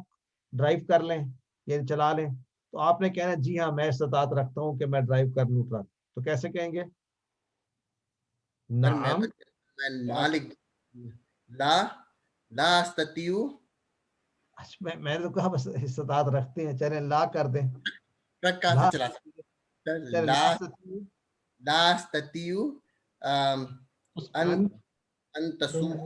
ڈرائیو کر لیں یعنی چلا لیں؟ تو آپ نے کہنا جی ہاں میں استطاعت رکھتا ہوں کہ میں ڈرائیو کر لوں ٹرک. تو کیسے کہیں گے؟ نعم لا استطیع. میں نے تو کہا بس استطاعت رکھتے ہیں، چلیں لا کر دیں. ٹرک کہاں سے چلا سکتے؟ لا استطیع ان تسوق.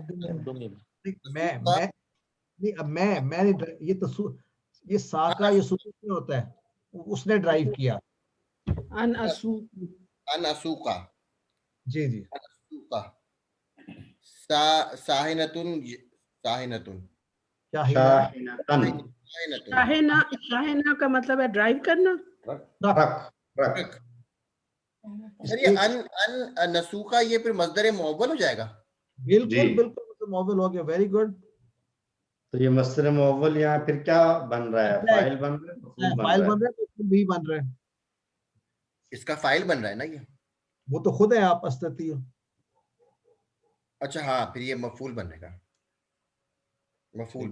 یہ ساکا یہ سوق نہیں ہوتا ہے، اس نے ڈرائیو کیا. ان اسوقا. جی جی. ساہنتن. شاہنا کا مطلب ہے ڈرائیو کرنا. سر یہ ان نسوخا یہ پھر مصدر معول ہو جائے گا. بالکل بالکل معول ہو گیا. Very good. تو یہ مصدر معول یہاں پھر کیا بن رہا ہے؟ فاعل بن رہا ہے، فاعل بن رہا ہے، بھی بن رہا ہے. اس کا فاعل بن رہا ہے نا یہ. وہ تو خود ہے آپ استطیع. اچھا ہاں پھر یہ مفعول بنے گا. مفعول.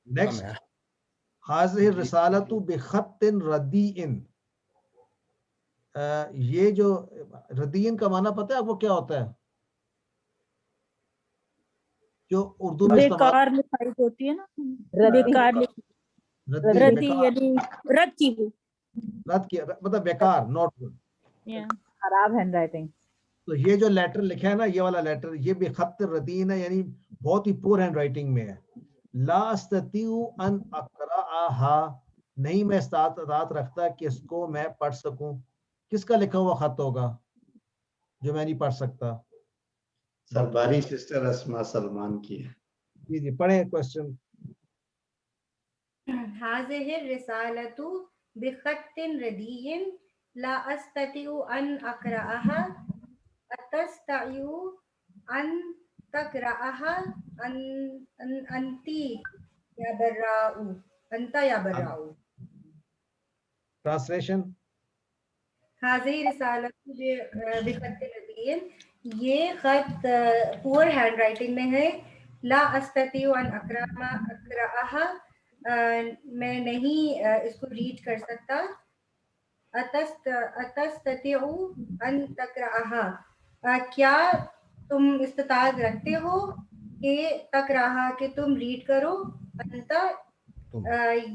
نیکسٹ हाज़िहि रिसालतु बिखत्तिन रदीइन, ये जो रदीन का माना पता है आपको क्या होता है? जो उर्दू में इस्तेमाल बेकार लिखाई होती है ना, रद्दी बेकार रद्दी रद्दी बेकार यानी रद्द की हुई। रद्द किया मतलब बेकार, नॉट गुड। Yeah. खराब हैंड राइटिंग। तो ये जो लेटर लिखा है ना, ये वाला लेटर, ये बेखत रदीन है, यानी बहुत ही पुअर हैंड राइटिंग में है। ला अस्ततीउ अन अक़राअहा, नहीं मैं इस्तात रखता कि इसको मैं पढ़ सकूं। किसका लिखा हुआ खत होगा जो मैं नहीं पढ़ सकता? सरबारी सिस्टर अस्मा सलमान की है। जी जी पढ़े क्वेश्चन। हाज़िहि रिसालतु बिखत्तिन रदीइन ला अस्ततिउ अन अक़राअहा अतस्ततिउ अन तक़राअहा अंती या बर्राउ, अंता या बर्राउ। ट्रांसलेशन। हाज़िहि रिसालतु बिखत्तिन रदीइन, ये खत पुअर हैंड राइटिंग में है। ला अस्ततिउ अन अक़राअहा, मैं नहीं इसको रीड कर सकता। अतस्ततिउ अन तक़राअहा, क्या तुम इस्तात रखते हो कि तक़राअहा कि तुम रीड करो। अंता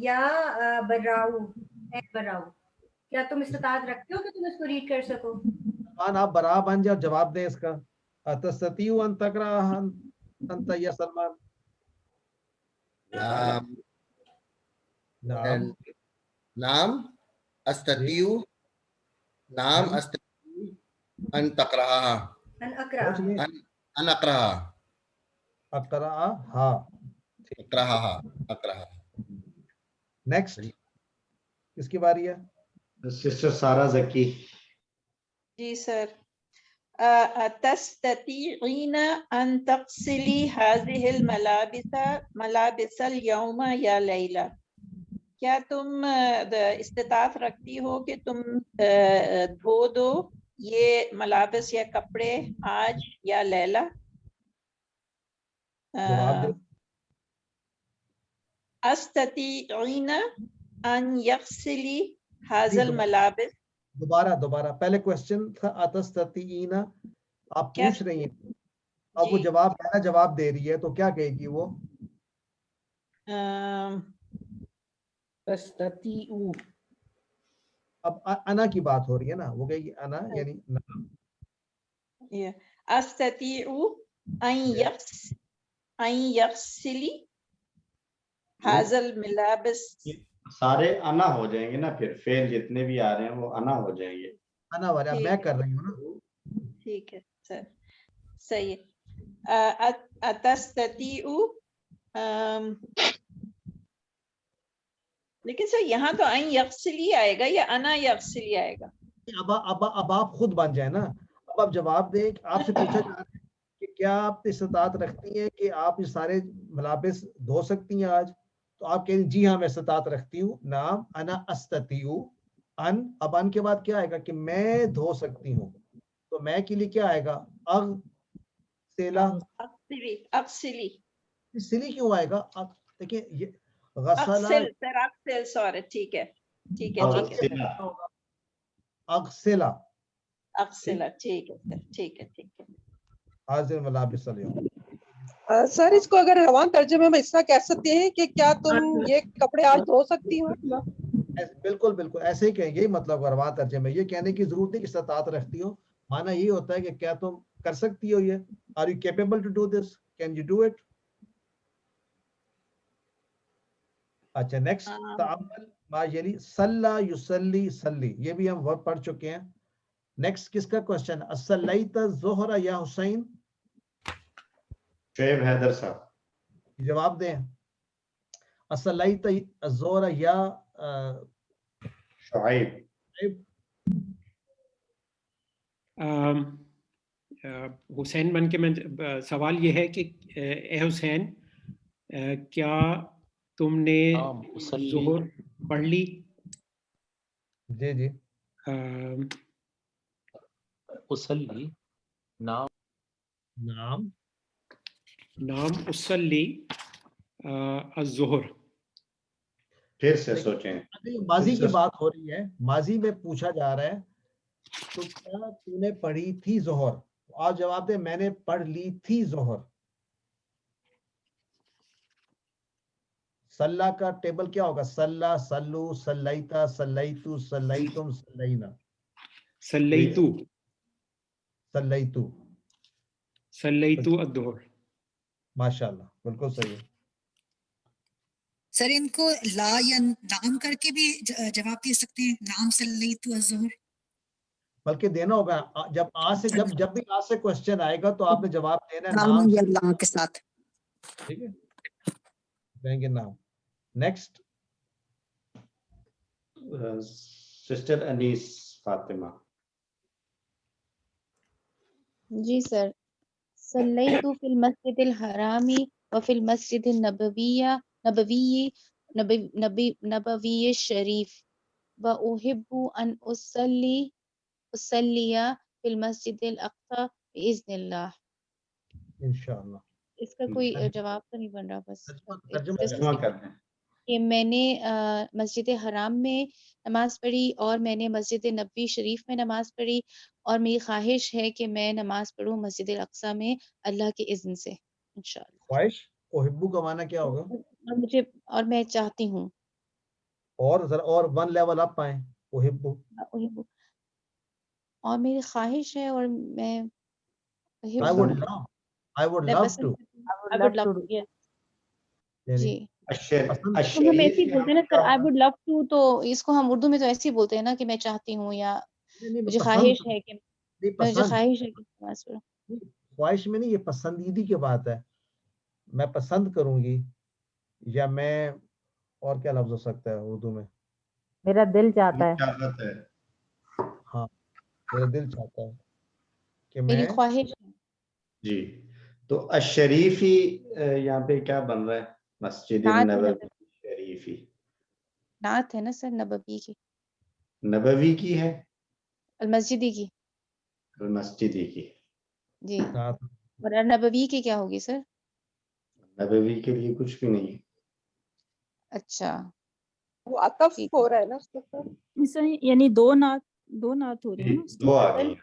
या बर्राउ, बर्राउ, क्या तुम इस्तात रखते हो कि तुम इसको रीड कर सको? सलमान आप बरा बन जाओ, जवाब दें इसका। अतस्ततीउ अन तक़राअहा अंता या सलमान? नाम अस्ततियु, नाम अस्ततियु अन तक़राअहा, अन अक़राअहा, अन अक़राअहा, अक़राअहा, अक़राअहा, अक़राअहा। नेक्स्ट किसकी बारी है? सिस्टर सारा जकी। जी सर। तस्ततीईन अन तग़सिली हाज़िहिल मलाबिसल यौमा या लैला, क्या तुम इस्तात रखती हो कि तुम धो दो ये मलाबिस या कपड़े आज या लैला? अस्ततीईन अन यग़सिली हाज़िल मलाबिस। दोबारा पहले क्वेश्चन था अतस्ततीईन, आप पूछ रही हैं, अब वो जवाब पहला जवाब दे रही है तो क्या कहेगी वो? तस्ततीउ, अब अना की बात हो रही है ना, वो कहेगी अना यानी नाम। अस्ततीउ अन यग़सिली हाज़िल मलाबिस। सारे अना हो जाएंगे ना, फिर फेल जितने भी आ रहे हैं वो अना हो जाएंगे। अना वाले मैं कर रही हूँ ना। ठीक है सर, सही है। अतस्ततीउ, लेकिन सर यहाँ तो अन यग़सिली आएगा या अना यग़सिली आएगा? अब आप खुद बन जाए ना। अब आप जवाब दें, आपसे पूछा जा रहा है कि क्या आप इस्तात रखती हैं कि आप ये सारे मलाबिस धो सकती हैं आज? तो आप कहें जी हाँ मैं इस्तात रखती हूँ। नाम अना अस्ततीउ अन, अब अन के बाद क्या आएगा कि मैं धो सकती हूँ, तो मैं के लिए क्या आएगा? अग़सिला। अग़सिली सिली क्यों आएगा? देखिए ये गसला, अग़सिल, सॉरी, ठीक है ठीक है ठीक है। अग़सिला, अग़सिला, ठीक है सर, ठीक है ठीक है। हाज़िल मलाबिसल यौम। सर इसको अगर रवान तर्जुमे में इस तरह कह सकते हैं कि क्या तुम ये कपड़े आज धो सकती हो? बिल्कुल बिल्कुल ऐसे ही कहेंगे, यही मतलब रवान तर्जुमे। ये कहने की जरूरत नहीं कि इस्तात रखती हो, माना यही होता है कि क्या तुम कर सकती हो ये? Are you capable to do this? Can you do it? अच्छा नेक्स्ट, तअम्मल मा यली सल्ला युसल्ली सल्ली, ये भी हम वर्ब पढ़ चुके हैं। नेक्स्ट किसका क्वेश्चन? असल्लैता ज़ुहरा या हुसैन? शुएब हैदर साहब जवाब दें। असल्लैता ज़ुहरा या शुएब? हुसैन बन के मैं सवाल ये है कि ए हुसैन, क्या तुमने ज़ोहर पढ़ ली? जी जी। उसल्ली, नाम नाम उसल्ली अज़्ज़ोहर। پھر سے سوچیں. ابھی ماضی کی بات ہو رہی ہے, ماضی میں پوچھا جا رہا ہے تو کیا تو نے پڑھی تھی ظہر, آپ جواب دیں میں نے پڑھ لی تھی ظہر. صلی کا ٹیبل کیا ہوگا؟ صلی، صلو، صلیتا، صلیتو، صلیتم، صلینا. صلیتو صلیتو صلیتو الظہر. ماشاءاللہ بالکل صحیح ہے. سر ان کو لا یا نام کر کے بھی جواب دے سکتے ہیں, نام صلیتو الظہر. بلکہ دینا ہوگا جب جب بھی آ سے کوشچن آئے گا تو آپ نے جواب دینا ہے نام نام یا لا کے ساتھ. ٹھیک ہے, دیں گے نام. نیکسٹ سسٹر انیس فاطمہ. جی سر. صلیت فی المسجد الحرام وفی المسجد نبوی الشریف واحب ان اصلی فی المسجد الاقصی باذن اللہ. انشاءاللہ. اس کا کوئی جواب تو نہیں بن رہا, بس ترجمہ کر دیں. کہ میں نے مسجد حرام میں نماز پڑھی اور میں نے مسجد نبوی شریف میں نماز پڑھی, اور میری خواہش ہے کہ میں نماز پڑھوں مسجد الاقصی میں اللہ کے اذن سے انشاءاللہ. خواہش اوہبو کا معنی کیا ہوگا؟ اور میں چاہتی ہوں. اور ذرا اور ون لیول اپ آئیں. اوہبو اور میری خواہش ہے, اور میں I would love to. I would love to, yes. جی تو ہم الشریف ایسے ہی بولتے ہیں نا سر, I would love to, تو اس کو ہم اردو میں تو ایسے ہی بولتے ہیں نا کہ میں چاہتی ہوں, یا مجھے خواہش ہے کہ نماز پڑھوں. خواہش میں نہیں, یہ پسندیدگی کی بات ہے. میں پسند کروں گی, یا میں, اور کیا لفظ ہو سکتا ہے اردو میں؟ میرا دل چاہتا ہے. ہاں میرا دل چاہتا ہے کہ میری میں. خواہش ہے. جی تو الشریفی یہاں پہ کیا بن رہا ہے؟ مسجد نبوی شریفی. نعت ہے نا سر, نبوی کی. نبوی کی ہے, المسجدی کی. المسجدی کی. جی, اور نبوی کی کیا ہوگی سر؟ نبوی کے لیے کچھ بھی نہیں ہے. اچھا, وہ عطف ہو رہا ہے نا اس کے, یعنی دو نعت ہو رہی ہے نا. دو آ گئی.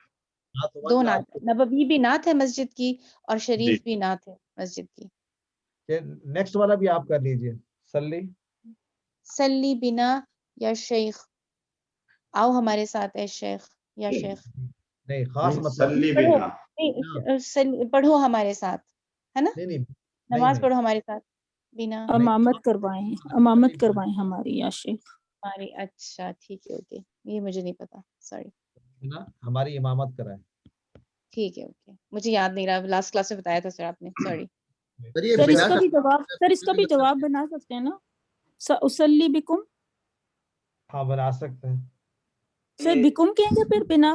دو نعت, نبوی بھی نعت ہے مسجد کی, اور شریف بھی نعت ہے مسجد کی. نیکسٹ والا بھی آپ کر لیجئے. سلی بنا یا شیخ, آؤ ہمارے ساتھ ہے شیخ یا شیخ. نہیں خاص مطلب سلی بنا, پڑھو ہمارے ساتھ, ہے نا, نماز پڑھو ہمارے ساتھ. بنا امامت کروائیں ہماری یا شیخ ہماری. اچھا ٹھیک ہے, اوکے, یہ مجھے نہیں پتا, سوری. ہماری امامت کرائیں. ٹھیک ہے, اوکے, مجھے یاد نہیں رہا, لاسٹ کلاس میں بتایا تھا سر آپ نے, سوری. سر اس کا بھی جواب بنا سکتے ہیں نا, اسلی بکم. ہاں بنا سکتے ہیں سر. بکم کہیں گے پھر بنا,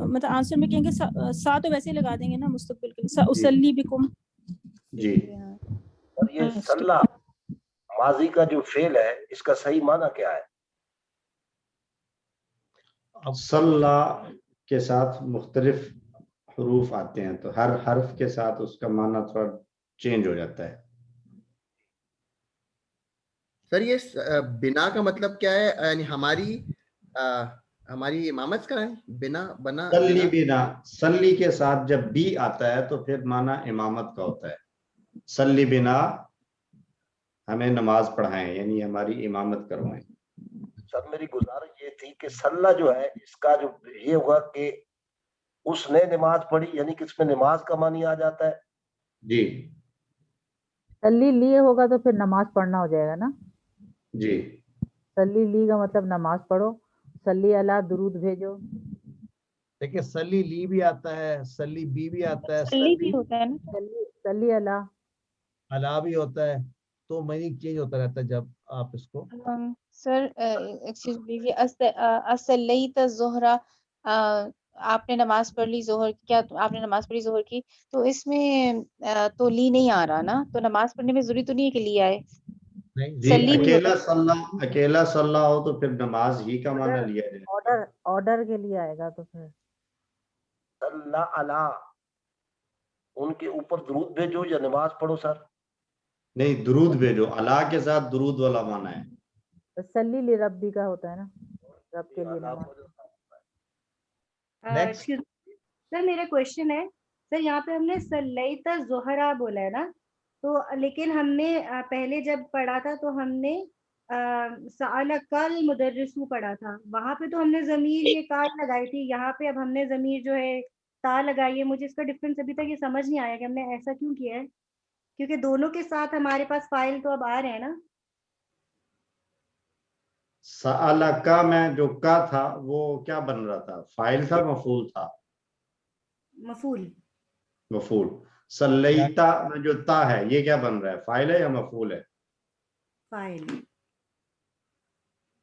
مطلب آنسر میں کہیں گے سا تو ویسے ہی لگا دیں گے نا مستقبل کے لیے, اسلی بکم. جی. اور یہ صلی ماضی کا جو فعل ہے اس کا صحیح معنی کیا ہے؟ صلی کے ساتھ مختلف حروف آتے ہیں, تو ہر حرف کے ساتھ اس کا معنی تھوڑا چینج ہو جاتا ہے. سر یہ بنا کا مطلب کیا ہے؟ یعنی ہماری امامت کا ہے, بنا صلی بنا, صلی کے ساتھ جب بھی آتا ہے تو پھر معنی امامت کا ہوتا ہے. صلی بنا, ہمیں نماز پڑھائیں, یعنی ہماری امامت کروائیں. سر میری گزارش یہ تھی کہ صلی جو ہے اس کا جو یہ ہوا کہ اس نے نماز پڑھی, یعنی کہ اس میں نماز کا معنی آ جاتا ہے. جی. صلی لیے ہوگا تو پھر نماز پڑھنا ہو جائے گا نا. جی. صلی لی کا مطلب نماز پڑھو, صلی اللہ درود بھیجو. دیکھیں صلی لی بھی آتا ہے, صلی بی بھی آتا ہے, صلی بھی ہوتا ہے نا, صلی اللہ علا بھی ہوتا ہے, تو معنی چینج ہوتا رہتا ہے جب آپ اس کو. سر ایکسکیوز لیجیے, اصلیت الظہر, آپ نے نماز پڑھ لی ظہر کی, کیا آپ نے نماز پڑھی ظہر کی, تو اس میں تو لی نہیں آ رہا نا, تو نماز پڑھنے میں ضروری تو نہیں ہے کہ لی آئے. جی, اکیلا صلی ہو تو پھر نماز ہی کا معنی لیا جائے. آرڈر کے لیے آئے گا تو پھر صلی علی, ان کے اوپر درود بھیجو یا نماز پڑھو. سر نہیں, درود بھیجو, اللہ کے ساتھ درود والا معنی ہے. तसल्ली ले रब्बी का होता है ना, रब के लिए नमाज। सर मेरा क्वेश्चन है सर, यहाँ पे हमने सल्लैता ज़ुहरा बोला है ना, तो लेकिन हमने पहले जब पढ़ा था तो हमने सअला कल मुदर्रिसु पढ़ा था, वहां पे तो हमने ज़मीर ये का लगाई थी, यहाँ पे अब हमने ज़मीर जो है ता लगाई है। मुझे इसका डिफरेंस अभी तक ये समझ नहीं आया कि हमने ऐसा क्यों किया है, क्योंकि दोनों के साथ हमारे पास फाइल तो अब आ रहे हैं ना। सअला का में जो का था वो क्या बन रहा था, फाइल था मफूल था? मफूल। मफूल। सल्लैता में जो ता है ये क्या बन रहा है, फाइल है या मफूल है? फाइल।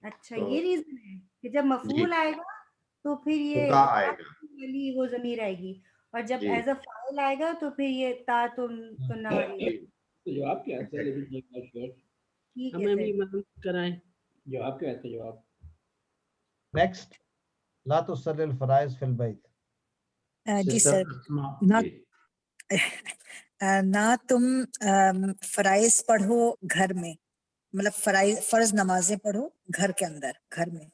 अच्छा तो ये रीजन है कि जब मफूल आएगा तो फिर ये तो का आएगा वाली वो ज़मीर आएगी, और जब जी। एज अ फाइल आएगा तो फिर ये ता तुन्ना वाली। तो जवाब क्या है सर? ठीक है हमें सर। भी मदद कराएं। जवाब क्या है? जवाब नेक्स्ट, ला तुसल्लिल फराइज़ फिल बैत। जी सर, ना तुम फराइज पढ़ो घर में, मतलब फर्ज नमाजें पढ़ो घर के अंदर, घर में।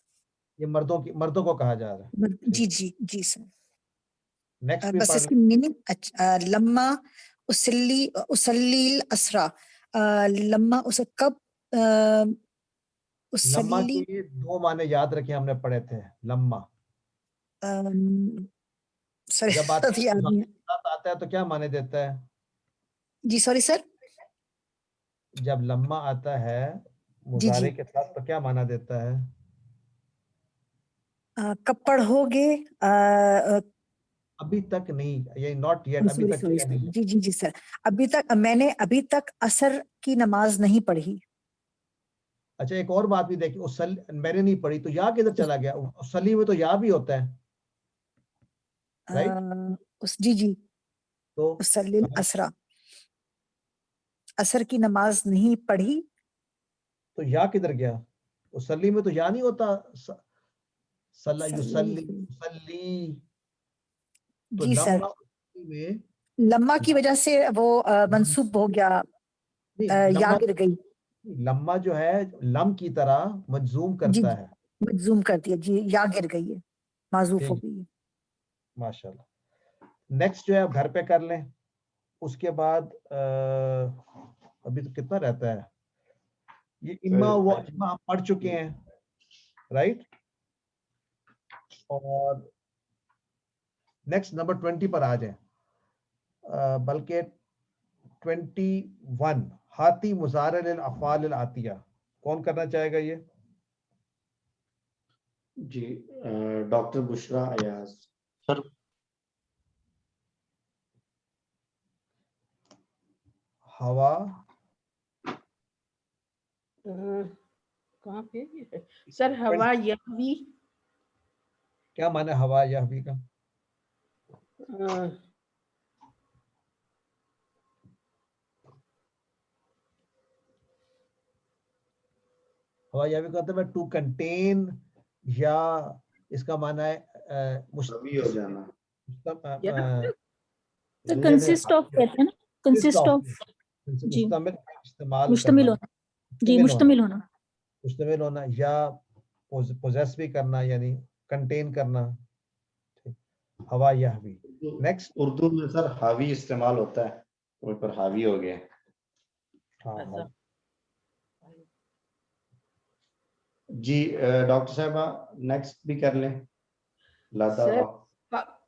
ये मर्दों को कहा जा रहा है। जी जी जी सर। नेक्स्ट भी बस पढ़ इसकी मीनिंग लम्मा उसल्लील असरा, लम्मा उसे कब लम्मा उसल्ली, के 2 माने याद रखे हमने पढ़े थे। लम्मा सॉरी जब आता याद नहीं है। आता है तो क्या माने देता है? जी सॉरी सर। जब लम्मा आता है जी मुजारे जी के साथ तो क्या माना देता है? कब पढ़ोगे, अभी तक नहीं, ये नॉट येट, अभी तक किया नहीं है। जी जी जी सर, मैंने अभी तक असर की नमाज नहीं पढ़ी। अच्छा एक और बात भी देखी, मैंने नहीं पढ़ी तो या किधर चला गया? उसली में तो या भी होता है, राइट? जी जी, तो उसल्लिल असरा, असर की नमाज नहीं पढ़ी, तो या किधर गया? उसली में तो या नहीं होता, सल्ला युसल्ली युसल्ली, तो जी सर। लम्मा में लम्मा की वजह से वो मंसूब हो गया, या लम्मा, गिर गई। लम्मा जो है लम की तरह मजूम जी करता है। मजूम कर दिया जी, या गिर गई है, माजूफ हो ठीक, गई है। माशाल्लाह। नेक्स्ट जो है घर पे कर लें, उसके बाद अभी तो कितना रहता है ये इम्मा वो इम्मा हम पढ़ चुके हैं, राइट? और नेक्स्ट नंबर 20 पर आ जाए, बल्कि 21, हाथी मुजारे लिल अफ़आल अल आतिया। कौन करना चाहेगा ये? जी, डॉक्टर बुशरा अयाज सर। हवा कहाँ पे है? सर हवा यहवी, क्या माने हवा यहवी का? हवा यहवी का मतलब टू कंटेन, या इसका माना है मुस्तवी हो जाना, तो कंसिस्ट ऑफ कहते हैं ना, कंसिस्ट ऑफ, जी मुश्तमिल होना, जी मुश्तमिल होना, मुश्तमिल होना, या पोजेस भी करना, यानी कंटेन करना। हवा यहवी। नेक्स्ट, उर्दू में सर हावी इस्तेमाल होता है, वहीं पर हावी हो गया। हाँ जी डॉक्टर साहबा नेक्स्ट भी कर लें। लादा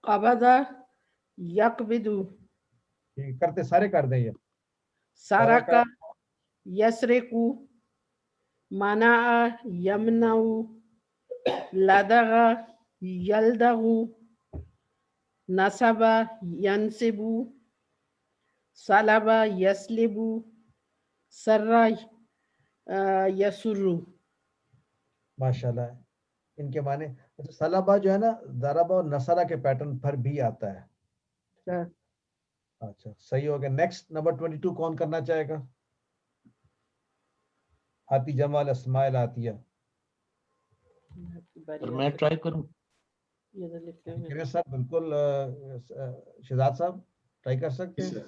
कबदा यकबिदु, करते सारे कर दें ये। सारा का यसरिकु, मना यमनाउ, लदगा यलदगु, नसबा यनसिबु, सलबा यसलिबु, सर्रा यसुरु। माशाल्लाह, इनके माने सलाबा जो है ना, दरबा और नसरा के पैटर्न पर भी आता है। अच्छा सही हो गया। नेक्स्ट नंबर 22 कौन करना चाहेगा? आती जमाल अस्माइल आतिया। मैं ट्राई करूं? सर बिल्कुल, शहजाद साहब ट्राई कर सकते हैं।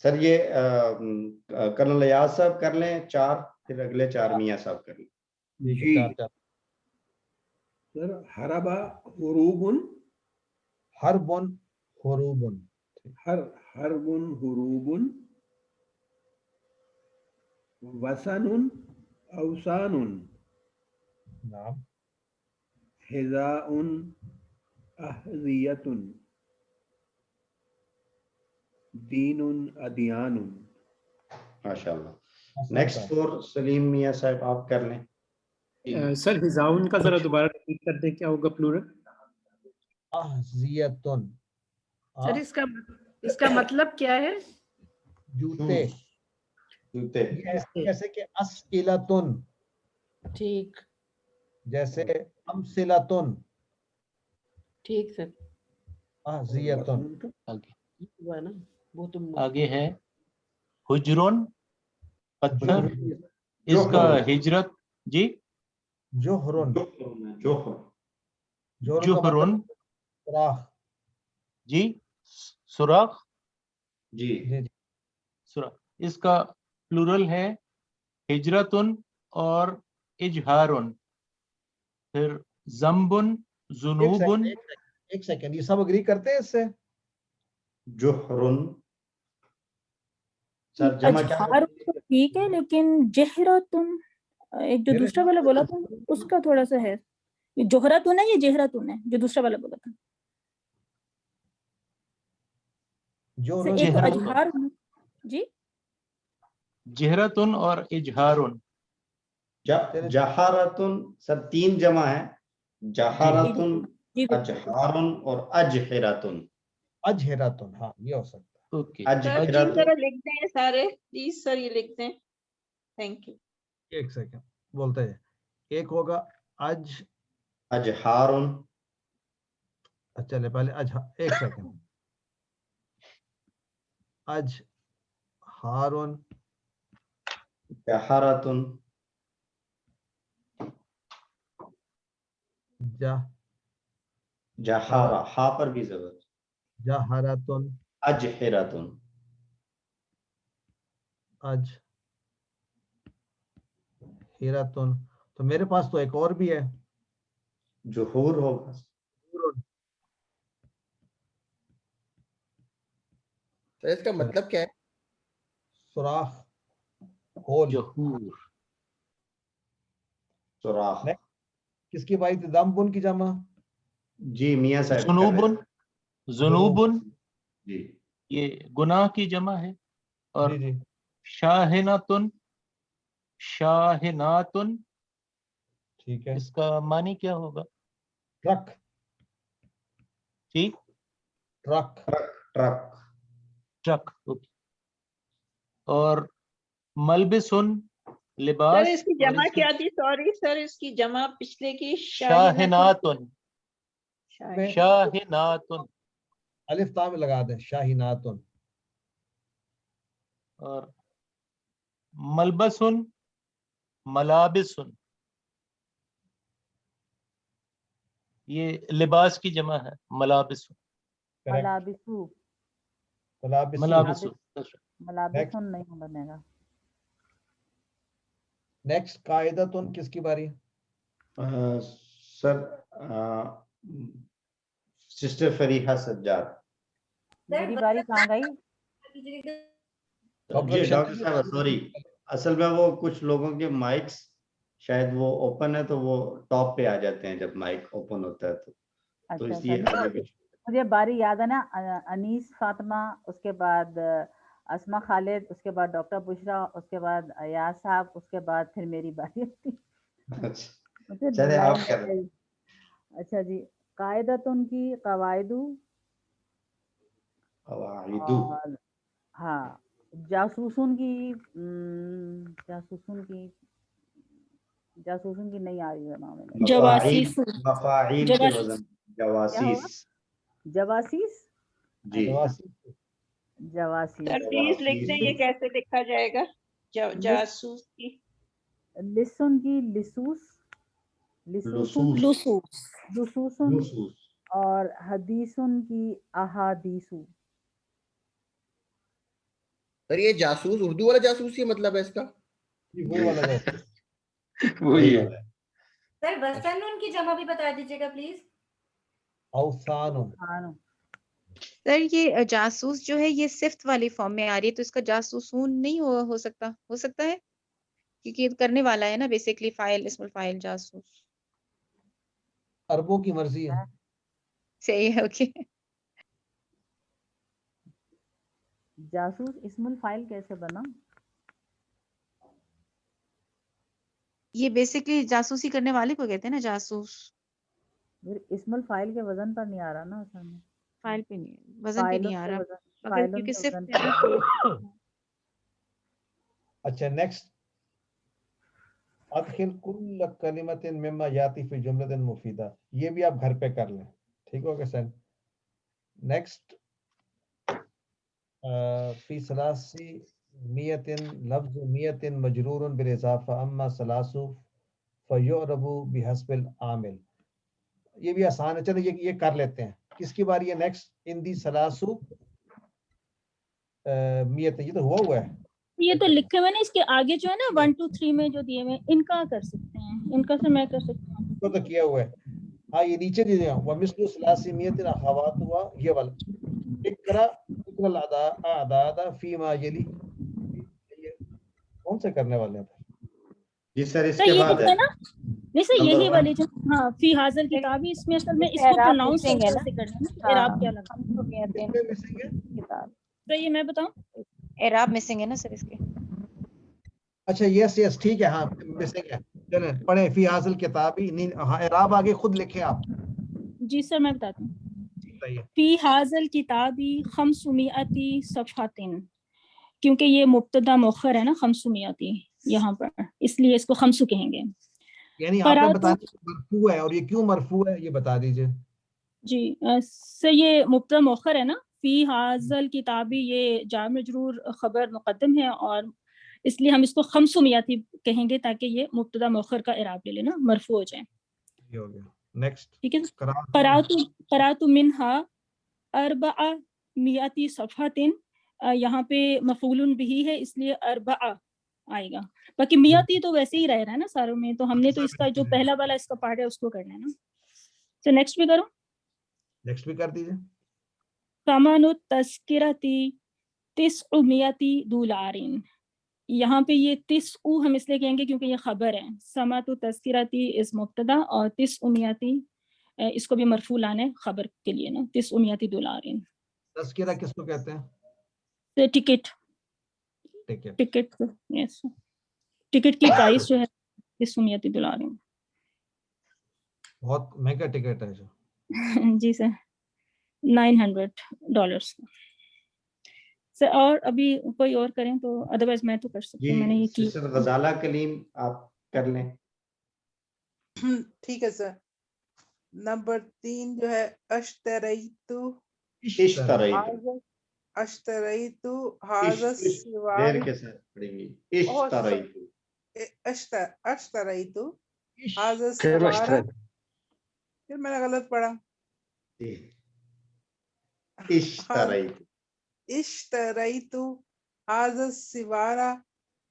सर ये कर्नल अयाज साहब कर लें 4, फिर अगले 4 मियां साहब कर लें। जी सर हरबा हुरूबुन हरबुन हुरूबुन हरबुन हुरूबुन वसनुन अवसानुन नाम हिजाउन अहजियतुन दीनुन अदियानुन। माशाल्लाह। नेक्स्ट फॉर सलीम मियां साहब आप कर लें। सर हिजाउन का जरा दोबारा रिपीट कर दें, क्या होगा प्लूरल? अहजियतुन सर इसका मतलब क्या है? जूते जूते जैसे कि अस्इलतुन, ठीक जैसे अमसिलतुन, ठीक सर। अहजियतुन। हुआ ना वो तो आगे है हुजरुन पत्थर, इसका हिजरत जी जोहरुन जोहरुन सुराख जी सुराख जी सुराख, इसका प्लूरल है हिजरतुन और इजहारुन। फिर जम्बुन जुनूबुन। एक सेकंड, ये सब अग्री करते हैं इससे? जोहरुन सर जमा क्या? अजहार तो ठीक है, लेकिन जहरातुन एक जो दूसरा वाला बोला था उसका थोड़ा सा है। ये जोहरातुन है, ये जहरातुन है जो दूसरा वाला बोला था। जो एक तो अजहार जी जहरतुन और इजहारुन। जहारतुन सर 3 जमा है, जहारतुन अजहारुन और अजहिरतुन। अजहिरतुन, हाँ ये हो सकता है। ओके सर जी जरा लिखते हैं सारे प्लीज सर, ये लिखते हैं। Thank you. एक सेकंड बोलते हैं। एक होगा अजहारुन। चले पहले एक सेकंड। अजहारुन जहारतुन जहारा, हा पर भी जबर। जहारतुन अजहिरतुन अजहिरतुन। तो मेरे पास तो एक और भी है, जुहूर होगा। तो इसका मतलब क्या है? सुराख, होल। जहूर सुराख। किसकी बाई थी? दमबुन की जमा? जी मियां साहब। जुनूबुन जुनूबुन जी ये गुनाह की जमा है। और जी शाहिनातुन शाहिनातुन, ठीक है, इसका मानी क्या होगा? ट्रक। ठीक ट्रक ट्रक ट्रक ओके। और मलबिसुन लिबास। सर इसकी जमा क्या थी? सॉरी सर, इसकी जमा पिछले की शाहिनातुन शाहिनातुन अलिफ ता में लगा दे, शाहिनातुन। और मलबसुन मलाबिसुन, ये लिबास की जमा है। मलाबिसुन मलाबिसु मलाबिसुन मलाबिसुन नहीं बनेगा। नेक्स्ट कायदतुन किसकी बारी? Sir sister Fariha Sajjad. मेरी बारी कहाँ गई? जी डॉक्टर साहब सॉरी, असल में वो कुछ लोगों के माइक्स शायद वो ओपन है तो वो टॉप पे आ जाते हैं जब माइक ओपन होता है तो अच्छा, इसलिए मुझे बारी याद है ना, अनीस फातिमा, उसके बाद अस्मा खालिद, उसके बाद डॉक्टर बुशरा, उसके बाद अयाज साहब, उसके बाद फिर मेरी बारी थी। चले आप करें। अच्छा जी, कायदतुन की कवायदु, और हाँ जासूसुन की जासूसुन की नहीं आ रही है नाम में। जवासीस के वजन जवासीस। जवासीस जी जवासीस। सर प्लीज लिखते हैं ये कैसे लिखा जाएगा? जासूस की लिसुन की लिसूस, लुसूस और हदीसुन की अहादीसु। सर ये जासूस उर्दू वाला जासूस ही मतलब है इसका? वो वाला वही है। सर वसनुन की जमा भी बता दीजिएगा प्लीज। औसानुन। सर ये जासूस जो है ये सिफ्त वाली फॉर्म में आ रही है, तो इसका जासूसून नहीं हो सकता है, क्योंकि ये करने वाला है ना बेसिकली, फाइल इस्मुल फाइल जासूस। अरबों की मर्जी है। सही है, ओके। जासूस इस्मुल फाइल कैसे बना? ये बेसिकली जासूसी करने वाले को कहते हैं ना जासूस। इस्मुल फाइल के वजन पर नहीं आ रहा ना असल में। फाइल पे नहीं, वजन पे नहीं आ रहा, अगर फाइलों क्योंकि के सिर्फ वजन पे। अच्छा नेक्स्ट, अदखिल कुल्ल कलिमतिन मिम्मा याती फी जुमलतिन मुफीदा, ये भी आप घर पे कर लें, ठीक होगा सर। नेक्स्ट, फी सलासी मियतिन लफ्ज मियतिन मजरूरुन बिल इजाफा अम्मा सलासु फयुरबु बिहस्बिल आमिल, ये भी आसान है, चलो ये कर लेते हैं। किसकी बारी है नेक्स्ट? इन दी सलासु मियत, ये तो हुआ है, ये तो लिखे हुए ना, इसके आगे जो है ना 1 2 3 में जो दिए हुए, इनका कर सकते हैं, इनका से मैं कर सकती हूँ, तो किया हुआ है। हाँ ये नीचे दिए हैं, व मिस्लु सलासी मियतिन अखवातुहा, ये वाला इकरा इकरल अदादा फीमा यली, ये कौन से करने वाले हैं? जी सर, तो इसके ये बाद है है ना, नहीं सर नंबर यही 1। वाली जो हाँ फी हाजिर किताबी, इसमें असल में इसको एराब प्रोनाउंस मिसिंग है कैसे ना? करना है, एराब क्या लगा इसमें मिसिंग है किताब, तो ये मैं बताऊं, एराब मिसिंग है ना सर इसके। अच्छा यस यस ठीक है, हाँ मिसिंग है, चलें पढ़े फी हाजिल किताबी, नहीं हाँ एराब आगे खुद लिखे आप। जी सर मैं बताती हूँ। बताइए। फी हाजिल किताबी खमसुमियती सफ़हातिन, क्योंकि ये मुब्तदा मुअख्खर है ना खमसुमियती यहाँ पर, इसलिए इसको खमसु कहेंगे। यानी आपने बताया मरफू है, और ये क्यों मरफू है ये बता दीजिए। जी सर ये मुब्तदा मुअख्खर है ना, फी हाजल किताबी ये जार मजरूर खबर मुकद्दम है, और इसलिए हम इसको खमसुमियती कहेंगे ताकि ये मुब्तदा मुअख्खर का इराब ले लेना, मरफू हो जाए। ये हो गया। नेक्स्ट, ठीक है, करातु मिनहा अरबआ मियाती सफ़हातिन, यहाँ पे मफूलुन बिही है इसलिए अरबआ आएगा, बाकी मियाती तो वैसे ही रह रहा है ना सारों में, तो हमने तो इसका जो पहला वाला इसका पार्ट है उसको करना है ना। तो नेक्स्ट भी करो, नेक्स्ट भी कर दीजिए। सामानु तस्किरती तिस्उमियती दुलारिन, यहाँ पे ये तिस्उ हम इसलिए कहेंगे क्योंकि ये खबर है, समातु तस्किरती इस मुब्तदा और तिस्उमियती इसको भी मरफू लाना है खबर के लिए ना, तिस्उमियती दुलारिन। तस्किरा किसको कहते हैं? तो टिकट, टिकट यस, टिकट की प्राइस जो है तिस्उमियती दुलारिन। बहुत महंगा टिकट है जो। जी सर, $900 सर। और अभी कोई और करें तो, अदरवाइज मैं तो कर सकती हूँ, मैंने ये की। सिस्टर गजाला कलीम आप कर लें। ठीक है सर। नंबर 3 जो है अश्तरैतु अश्तरैतु हाज़ा सिवार, देर के साथ पढ़ेंगे इश्तरैतु अश्तरैतु हाज़ा सिवार, फिर मैंने गलत पढ़ा, इश्तरैतु इश्तरैतु हाज़ा सिवारा,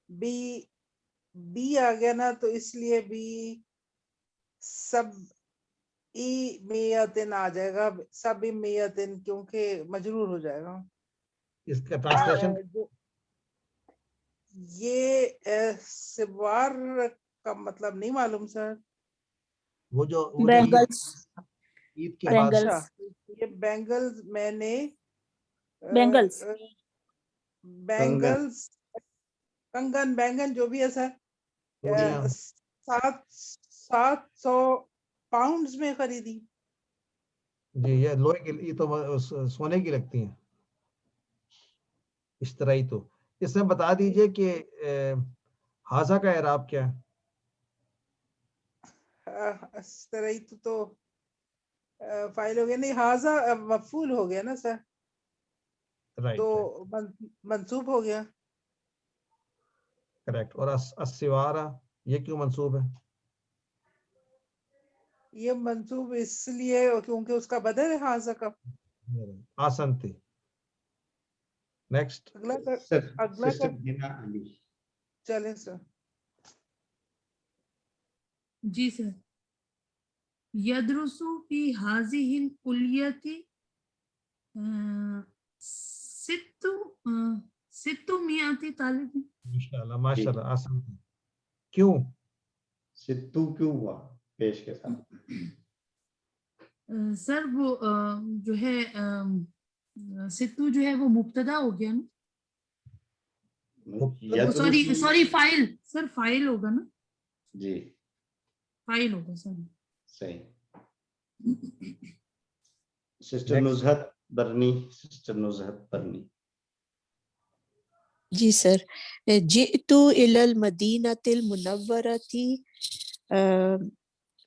बी आ गया ना, तो इसलिए बी सब ई मियतिन आ जाएगा, सब ई मियतिन, क्योंकि मजरूर हो जाएगा। इसका ट्रांसलेशन ये सिवार का मतलब नहीं मालूम सर। वो जो बैंगल्स, ईद के बाद। अच्छा, ये बैंगल्स मैंने बैंगल्स बैंगल्स कंगन बैंगन जो भी है सर, 700 पाउंड्स में खरीदी। जी ये लोहे की, ये तो सोने की लगती हैं। इस तरह ही तो इसमें बता दीजिए कि हाजा का एराब क्या है? इस तरह ही तो फाइल हो गया, नहीं हाजा मफूल हो गया ना सर, राइट, तो मंसूब हो गया। करेक्ट। और अस्सिवारा ये क्यों मंसूब है? ये मंसूब इसलिए क्योंकि उसका बदल है हाजा का। आसन थी। नेक्स्ट, अगला चलें सर। जी सर। यदरुसु फी हाजिहिल कुल्लियति सित्तु मियाती तालिब। माशाल्लाह माशाल्लाह, आसान। क्यों सित्तू क्यों हुआ पेश के साथ? सर वो जो है सित्तू जो है वो मुब्तदा हो गया ना, सॉरी फाइल, सर फाइल होगा ना जी, फाइल होगा सॉरी। सही। सिस्टर नुज़हत बरनी, सिस्टर नुज़हत बरनी। जी सर, जितु इलल मदीनतिल मुनव्वरति,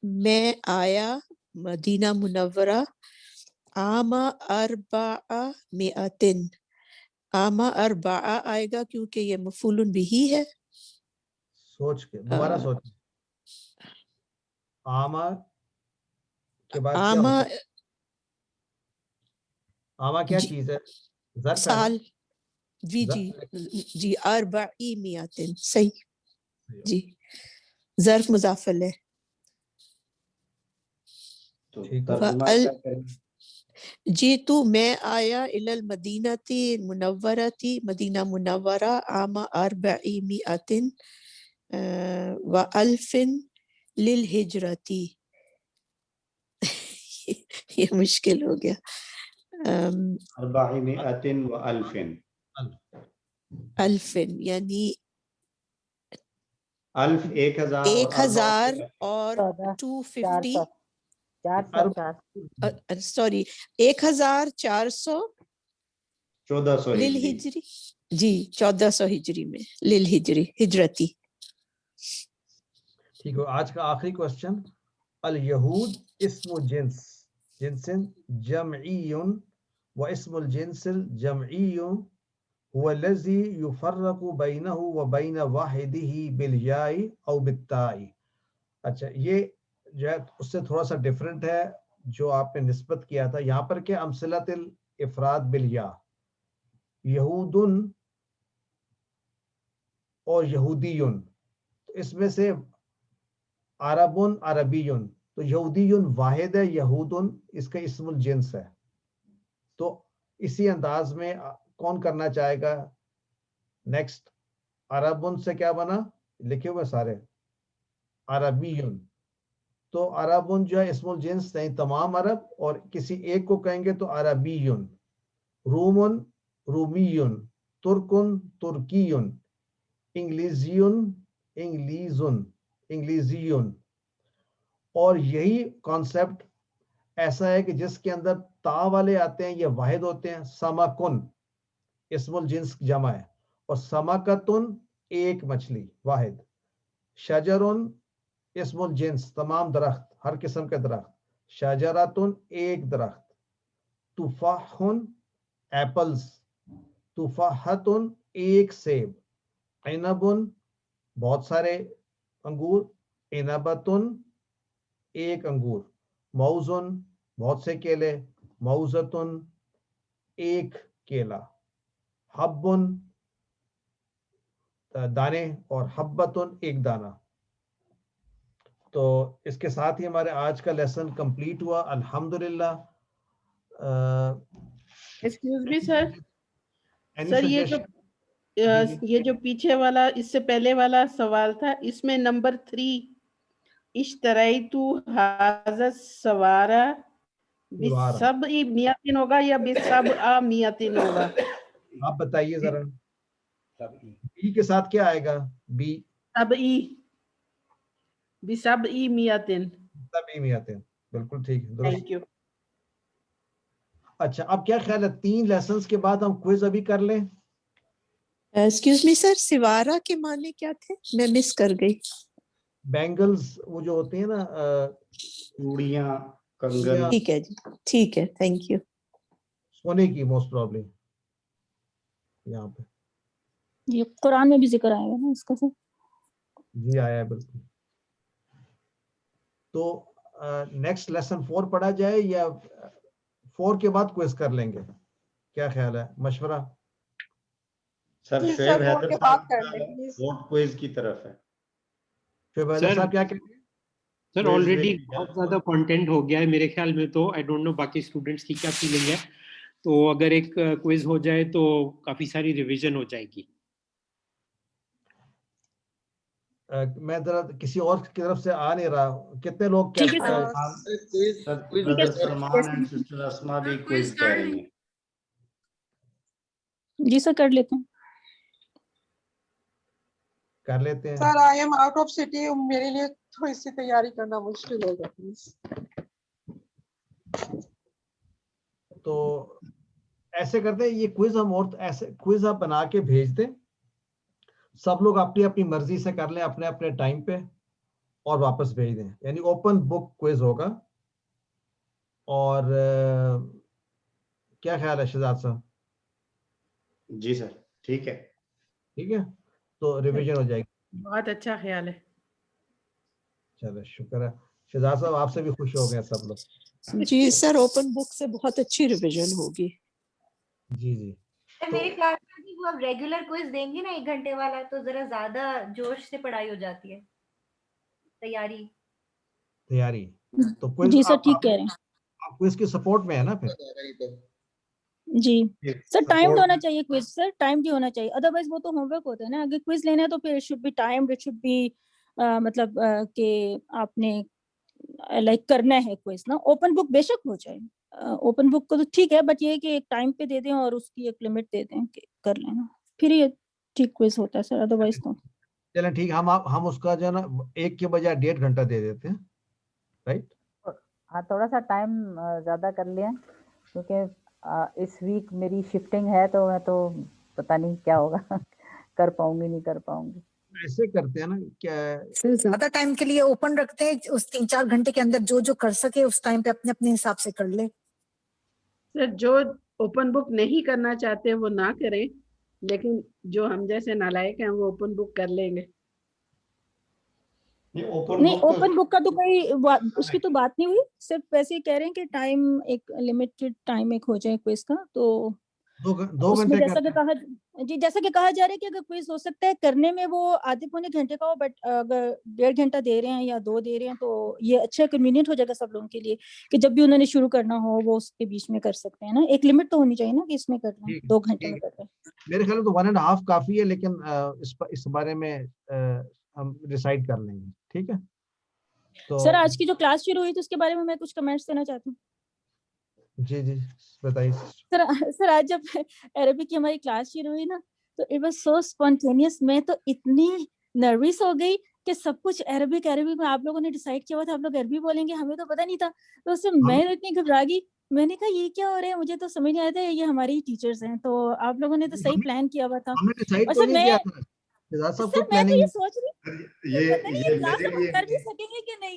मैं आया मदीना मुनव्वरा, आमा अरबाआ मिअतिन, आमा अरबाआ आएगा क्योंकि ये मफूलुन बिही है। सोच के दोबारा सोच, आमा के बाद क्या आमा, होता है? आमा क्या चीज है? ज़र्फ है ना? साल, जी जी अरबाई मियातिन, सही जी, ज़र्फ मुज़ाफ़िल है। जी तो मैं आया इलल मदीनती मुनव्वरती, मदीना मुनव्वरा, आमा अरबाई मियातिन व अल्फिन लिल हिजरती। ये मुश्किल हो गया। अरबाई मिअतिन व अल्फिन, अल्फिन यानी अल्फ 1000 और 250, 400 सॉरी 1400 1400 लिल हिजरी, जी 1400 हिजरी में, लिल हिजरी हिजरती। ठीक है, आज का आखिरी क्वेश्चन, अल यहूद इस्मु जिन्स, जिन्सिन जमईयुन व इस्मुल जिन्सिल जमईयुन हुवा लज़ी युफर्रकु बैनहु व बैन वाहिदिही बिल याई औ बित्ताई। अच्छा, ये जो है उससे थोड़ा सा डिफरेंट है जो आपने निस्बत किया था। यहाँ पर क्या अमसलतिल इफराद बिल या, यहूदुन और यहूदीयुन, तो इसमें से अरबुन अरबीयुन, तो यहूदीयुन वाहिद है, यहूदुन इसका इस्मुल जिन्स है। तो इसी अंदाज में कौन करना चाहेगा? नेक्स्ट, अरबुन से क्या बना, लिखे हुए सारे अरबीयुन, तो अरबुन जो है इस्मुल जिन्स नहीं, तमाम अरब, और किसी एक को कहेंगे तो अरबीयुन, रूमुन रूमीयुन, तुर्कुन तुर्कीयुन, इंग्लिजियुन इंग्लीजुन इंग्लिजियुन। और यही कॉन्सेप्ट ऐसा है कि जिसके अंदर ता वाले आते हैं ये वाहिद होते हैं, समकुन इस्मुल जिन्स जमा है, और समकतुन एक मछली वाहिद, शजरुन इस्मुल जिन्स तमाम दरख्त, हर किस्म के दरख्त, शजरतुन एक दरख्त, तुफाहुन एप्पल्स, तुफाहतुन एक सेब, इनबुन बहुत सारे अंगूर, इनबतुन एक अंगूर, मौजुन बहुत से केले, मौजतुन एक केला, हब्बुन दाने, और हब्बतुन एक दाना। तो इसके साथ ही हमारे आज का लेसन कंप्लीट हुआ, अल्हम्दुलिल्लाह। Excuse me sir, Any sir suggestion? ये जो पीछे वाला इससे पहले वाला सवाल था, इसमें नंबर 3 इश्तराइतु हाज़ा सवारा बिसब ई मियातिन होगा या बिसब आ मियातिन होगा? आप बताइए जरा, बी के साथ क्या आएगा? बी सब ई, बिसब ई मियातिन, सब ई मियातिन, बिल्कुल ठीक है, दुरुस्त। Thank you. अच्छा, अब क्या ख्याल है, 3 लेसन्स के बाद हम क्विज अभी कर लें? एक्सक्यूज मी सर, सिवारा के माने क्या थे? मैं मिस कर गई। बैंगल्स, वो जो होती है ना, चूड़ियां, कंगन। ठीक है जी, ठीक है, थैंक यू। सोने की मोस्ट प्रॉब्ली यहाँ पे ये कुरान में भी जिक्र आएगा ना इसका सर? जी आया है बिल्कुल। तो नेक्स्ट लेसन 4 पढ़ा जाए या 4 के बाद क्विज कर लेंगे, क्या ख्याल है, मशवरा? सर शोएब हैदर साहब वोट क्विज की तरफ है। शोएब हैदर साहब क्या कहते हैं? سر آلریڈی بہت زیادہ کنٹینٹ ہو گیا ہے میرے خیال میں, تو آئی ڈونٹ نو باقی اسٹوڈنٹس کی کیا فیلنگ ہے, تو اگر ایک کوئز ہو جائے تو کافی ساری ریویژن ہو جائے گی. میں ذرا کسی اور کی طرف سے آ نہیں رہا, کتنے لوگ سلمان اینڈ سسٹر اسما بھی کوئز کہہ رہی ہیں. جی سر کر لیتے ہیں, کر لیتے ہیں. Sir I am out of city, میرے لیے تھوڑی سی تیاری کرنا مشکل ہوگا پلیز. تو ایسے کرتے ہیں, یہ کوئز ہم اور ایسے کوئز آپ بنا کے بھیج دیں, سب لوگ اپنی اپنی مرضی سے کر لیں اپنے اپنے ٹائم پہ اور واپس بھیج دیں. یعنی اوپن بک کوئز ہوگا. اور کیا خیال ہے شہزاد صاحب؟ جی سر ٹھیک ہے. ٹھیک ہے, تو ریویژن ہو جائے گی. بہت اچھا خیال ہے. چلو شکر ہے شہزاد صاحب, آپ سے بھی خوش ہو گئے سب لوگ. جی سر اوپن بک سے بہت اچھی ریویژن ہوگی. جی جی. میری کلاس میں بھی وہ اب ریگولر کوئز دیں گے نا 1 گھنٹے والا, تو ذرا زیادہ جوش سے پڑھائی ہو جاتی ہے, تیاری. تو کوئز جی سر ٹھیک کہہ رہے ہیں. آپ کوئز کی سپورٹ میں ہے نا پھر. جی سر ٹائم تو ہونا چاہیے کوئز, سر ٹائم بھی ہونا چاہیے, ادروائز وہ تو ہوم ورک ہوتا ہے نا. اگر کوئز لینا ہے تو پھر should be time, it should be مطلب کہ آپ نے لائک کرنا ہے کوئز نا. اوپن بک بے شک ہو جائے, اوپن بک کو تو ٹھیک ہے, بٹ یہ کہ ایک ٹائم پہ دے دیں اور اس کی ایک لمٹ دے دیں کہ کر لینا, پھر یہ ٹھیک کوئز ہوتا ہے سر. ادروائز تو چلیں ٹھیک, ہم اس کا جو ہے نا 1 کے بجائے 1.5 گھنٹہ دے دیتے ہیں, رائٹ. ہاں تھوڑا سا ٹائم زیادہ کر لیا, کیونکہ اس ویک میری شفٹنگ ہے, تو میں تو پتہ نہیں کیا ہوگا, کر پاؤں گی نہیں کر پاؤں گی. ایسے کرتے ہیں نا کیا زیادہ ٹائم کے لیے اوپن رکھتے ہیں, اس 3-4 گھنٹے کے اندر جو کر سکے اس ٹائم پہ اپنے اپنے حساب سے کر لے. سر جو اوپن بک نہیں کرنا چاہتے وہ نہ کریں, لیکن جو ہم جیسے نالائق ہیں وہ اوپن بک کر لیں گے. نہیں, اوپن بک کا تو کوئی اس کی تو بات نہیں ہوئی, صرف ویسے ہی کہہ رہے ہیں کہ ٹائم ایک لمیٹڈ ٹائم ایک ہو جائے کوئز کا. تو 2 گھنٹے جیسا کہ کہا جا رہا ہے کہ اگر کوئز ہو سکتا ہے کرنے میں وہ آدھے پونے گھنٹے کا ہو, بٹ اگر 1.5 گھنٹہ دے رہے ہیں یا 2 دے رہے ہیں تو یہ اچھا کنوینئنٹ ہو جائے گا سب لوگوں کے لیے, کہ جب بھی انہوں نے شروع کرنا ہو وہ اس کے بیچ میں کر سکتے ہیں نا. ایک لمٹ تو ہونی چاہیے نا کہ اس میں کر لیں, 2 گھنٹے میں کر لیں. میرے خیال میں تو 1.5 کافی ہے, لیکن اس بارے میں ہم ڈیسائیڈ کر لیں گے. ٹھیک ہے. سر آج کی جو کلاس شروع ہوئی تھی اس کے بارے میں کچھ کمنٹس دینا چاہتی ہوں. جی جی بتائیے. سر آج جب عربک کی ہماری کلاس شروع ہوئی نا, تو اٹ واز سو اسپونٹینیس. میں تو اتنی نروس ہو گئی کہ سب کچھ عربک میں آپ لوگوں نے ڈیسائیڈ کیا ہوا تھا, آپ لوگ عربی بولیں گے, ہمیں تو پتہ نہیں تھا. تو اس سے میں اتنی گھبرا گئی, میں نے کہا یہ کیا ہو رہا ہے, مجھے تو سمجھ نہیں آیا تھا یہ ہماری ٹیچرز ہیں. تو آپ لوگوں نے تو صحیح پلان کیا ہوا تھا. اور سر میں تو یہ سوچ رہی پتہ نہیں یہ کلاس ہم کر بھی سکیں گے کہ نہیں.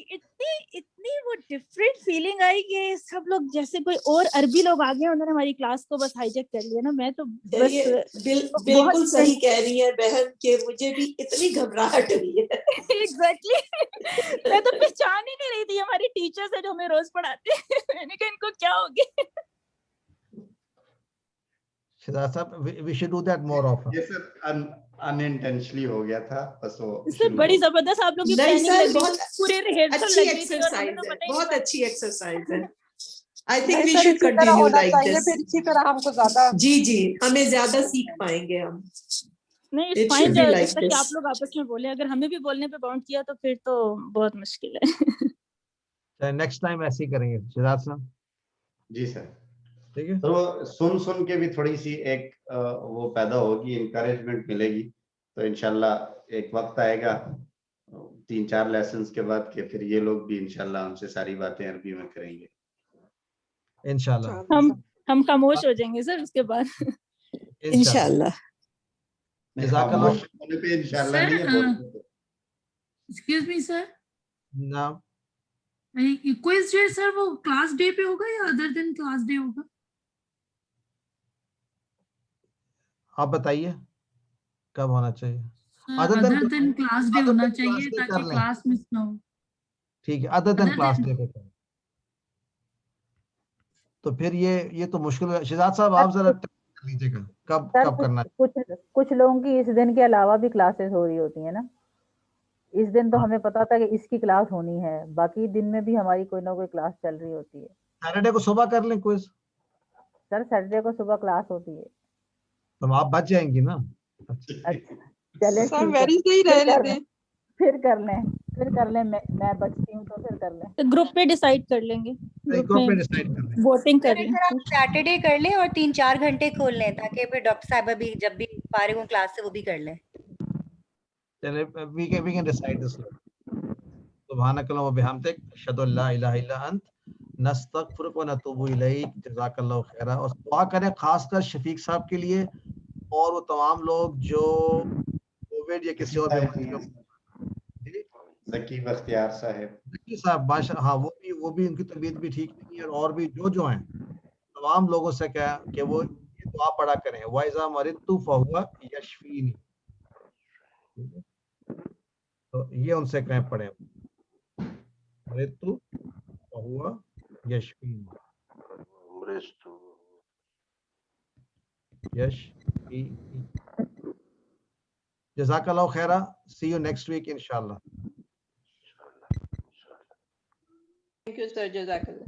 اتنی وہ ڈفرینٹ فیلنگ آئی کہ سب لوگ جیسے کوئی اور عربی لوگ آ گئے, انہوں نے ہماری کلاس کو بس ہائی جیک کر لیا نا. میں تو بس بالکل صحیح کہہ رہی ہے بہن, کہ مجھے بھی اتنی گھبراہٹ ہوئی ہے. ایگزیکٹلی, میں تو پہچان ہی نہیں رہی تھی ہماری ٹیچرز ہیں جو ہمیں روز پڑھاتے ہیں. میں نے کہا ان کو کیا ہو گیا. شہزاد صاحب we should do that more often. یہ سر unintentionally ہو گیا تھا, بس وہ سر بڑی زبردست آپ لوگ کی پلاننگ لگ گئی, پورے ریہرسل لگ گئی تھی اور ہمیں تو پتہ ہی نہیں. بہت اچھی ایکسرسائز ہے. I think we should continue like this. پھر اسی طرح ہم کو زیادہ جی ہمیں زیادہ سیکھ پائیں گے ہم. نہیں اٹس فائن جب تک کہ آپ لوگ آپس میں بولیں, اگر ہمیں بھی بولنے پہ باؤنڈ کیا تو پھر تو بہت مشکل ہے. نیکسٹ ٹائم ایسے ہی کریں گے شہزاد صاحب. جی سر ٹھیک ہے. تو سن کے بھی تھوڑی سی ایک وہ پیدا ہوگی, انکریجمنٹ ملے گی. تو انشاءاللہ ایک وقت آئے گا 3-4 لیسنز کے بعد کہ پھر یہ لوگ بھی انشاءاللہ ہم سے ساری باتیں عربی میں کریں گے انشاءاللہ. ہم خاموش ہو جائیں گے سر اس کے بعد انشاءاللہ. جزاک اللہ. ایکسکیوز می سر, نعم کوئز جو ہے سر وہ کلاس ڈے پہ ہوگا یا ادر دین کلاس ڈے ہوگا؟ آپ بتائیے کب ہونا چاہیے. ادر دین کلاس ڈے ہونا چاہیے تاکہ کلاس مس نہ ہو. ٹھیک ہے, ادر دین کلاس ڈے پہ کریں. تو پھر یہ تو مشکل ہے. شہزاد صاحب آپ ذرا لیجیے گا کب کرنا ہے. کچھ لوگوں کی اس دن کے علاوہ بھی کلاسز ہو رہی ہوتی ہیں نا, اس دن تو ہمیں پتا تھا کہ اس کی کلاس ہونی ہے, باقی دن میں بھی ہماری کوئی نہ کوئی کلاس چل رہی ہوتی ہے. سیٹرڈے کو صبح کر لیں کوئز. سر سیٹرڈے کو صبح کلاس ہوتی ہے. تو آپ بچ جائیں گی نا. اچھا چلے سر ٹھیک ہے, ویڈنسڈے ہی پھر رہنے کر دیں. لیں, پھر کر لیں, میں بچتی ہوں تو پھر کر لیں. گروپ میں ڈیسائیڈ کر لیں گے, گروپ میں ڈیسائیڈ کر لیں. ووٹنگ کر لیں. سر آپ سیٹرڈے کر لیں اور 3-4 گھنٹے کھول لیں تاکہ پھر ڈاکٹر صاحبہ بھی جب بھی فارغ ہوں کلاس سے وہ بھی کر لیں. چلے we can decide this. سبحانک اللہم و بحمدک اشہد ان لا الہ الا انت نستغفرک و نتوب الیک. جزاک اللہ خیرہ. اور دعا کریں خاص کر شفیق صاحب کے لیے اور وہ تمام لوگ جو کووڈ یا کسی اور بیماری میں. ذکی بختیار صاحب, ذکی صاحب ہاں وہ بھی ان کی طبیعت بھی ٹھیک نہیں ہے, اور بھی جو ہیں تمام لوگوں سے کہا کہ وہ یہ دعا پڑھا کریں, وَإِذَا مَرِضْتُ فَهُوَ يَشْفِينِ. تو یہ ان سے کہیں پڑھیں, مَرِضْتُ فَهُوَ يَشْفِينِ. جزاک اللہ خیرہ. See you next week inshallah. Thank you, sir. Jazakallah.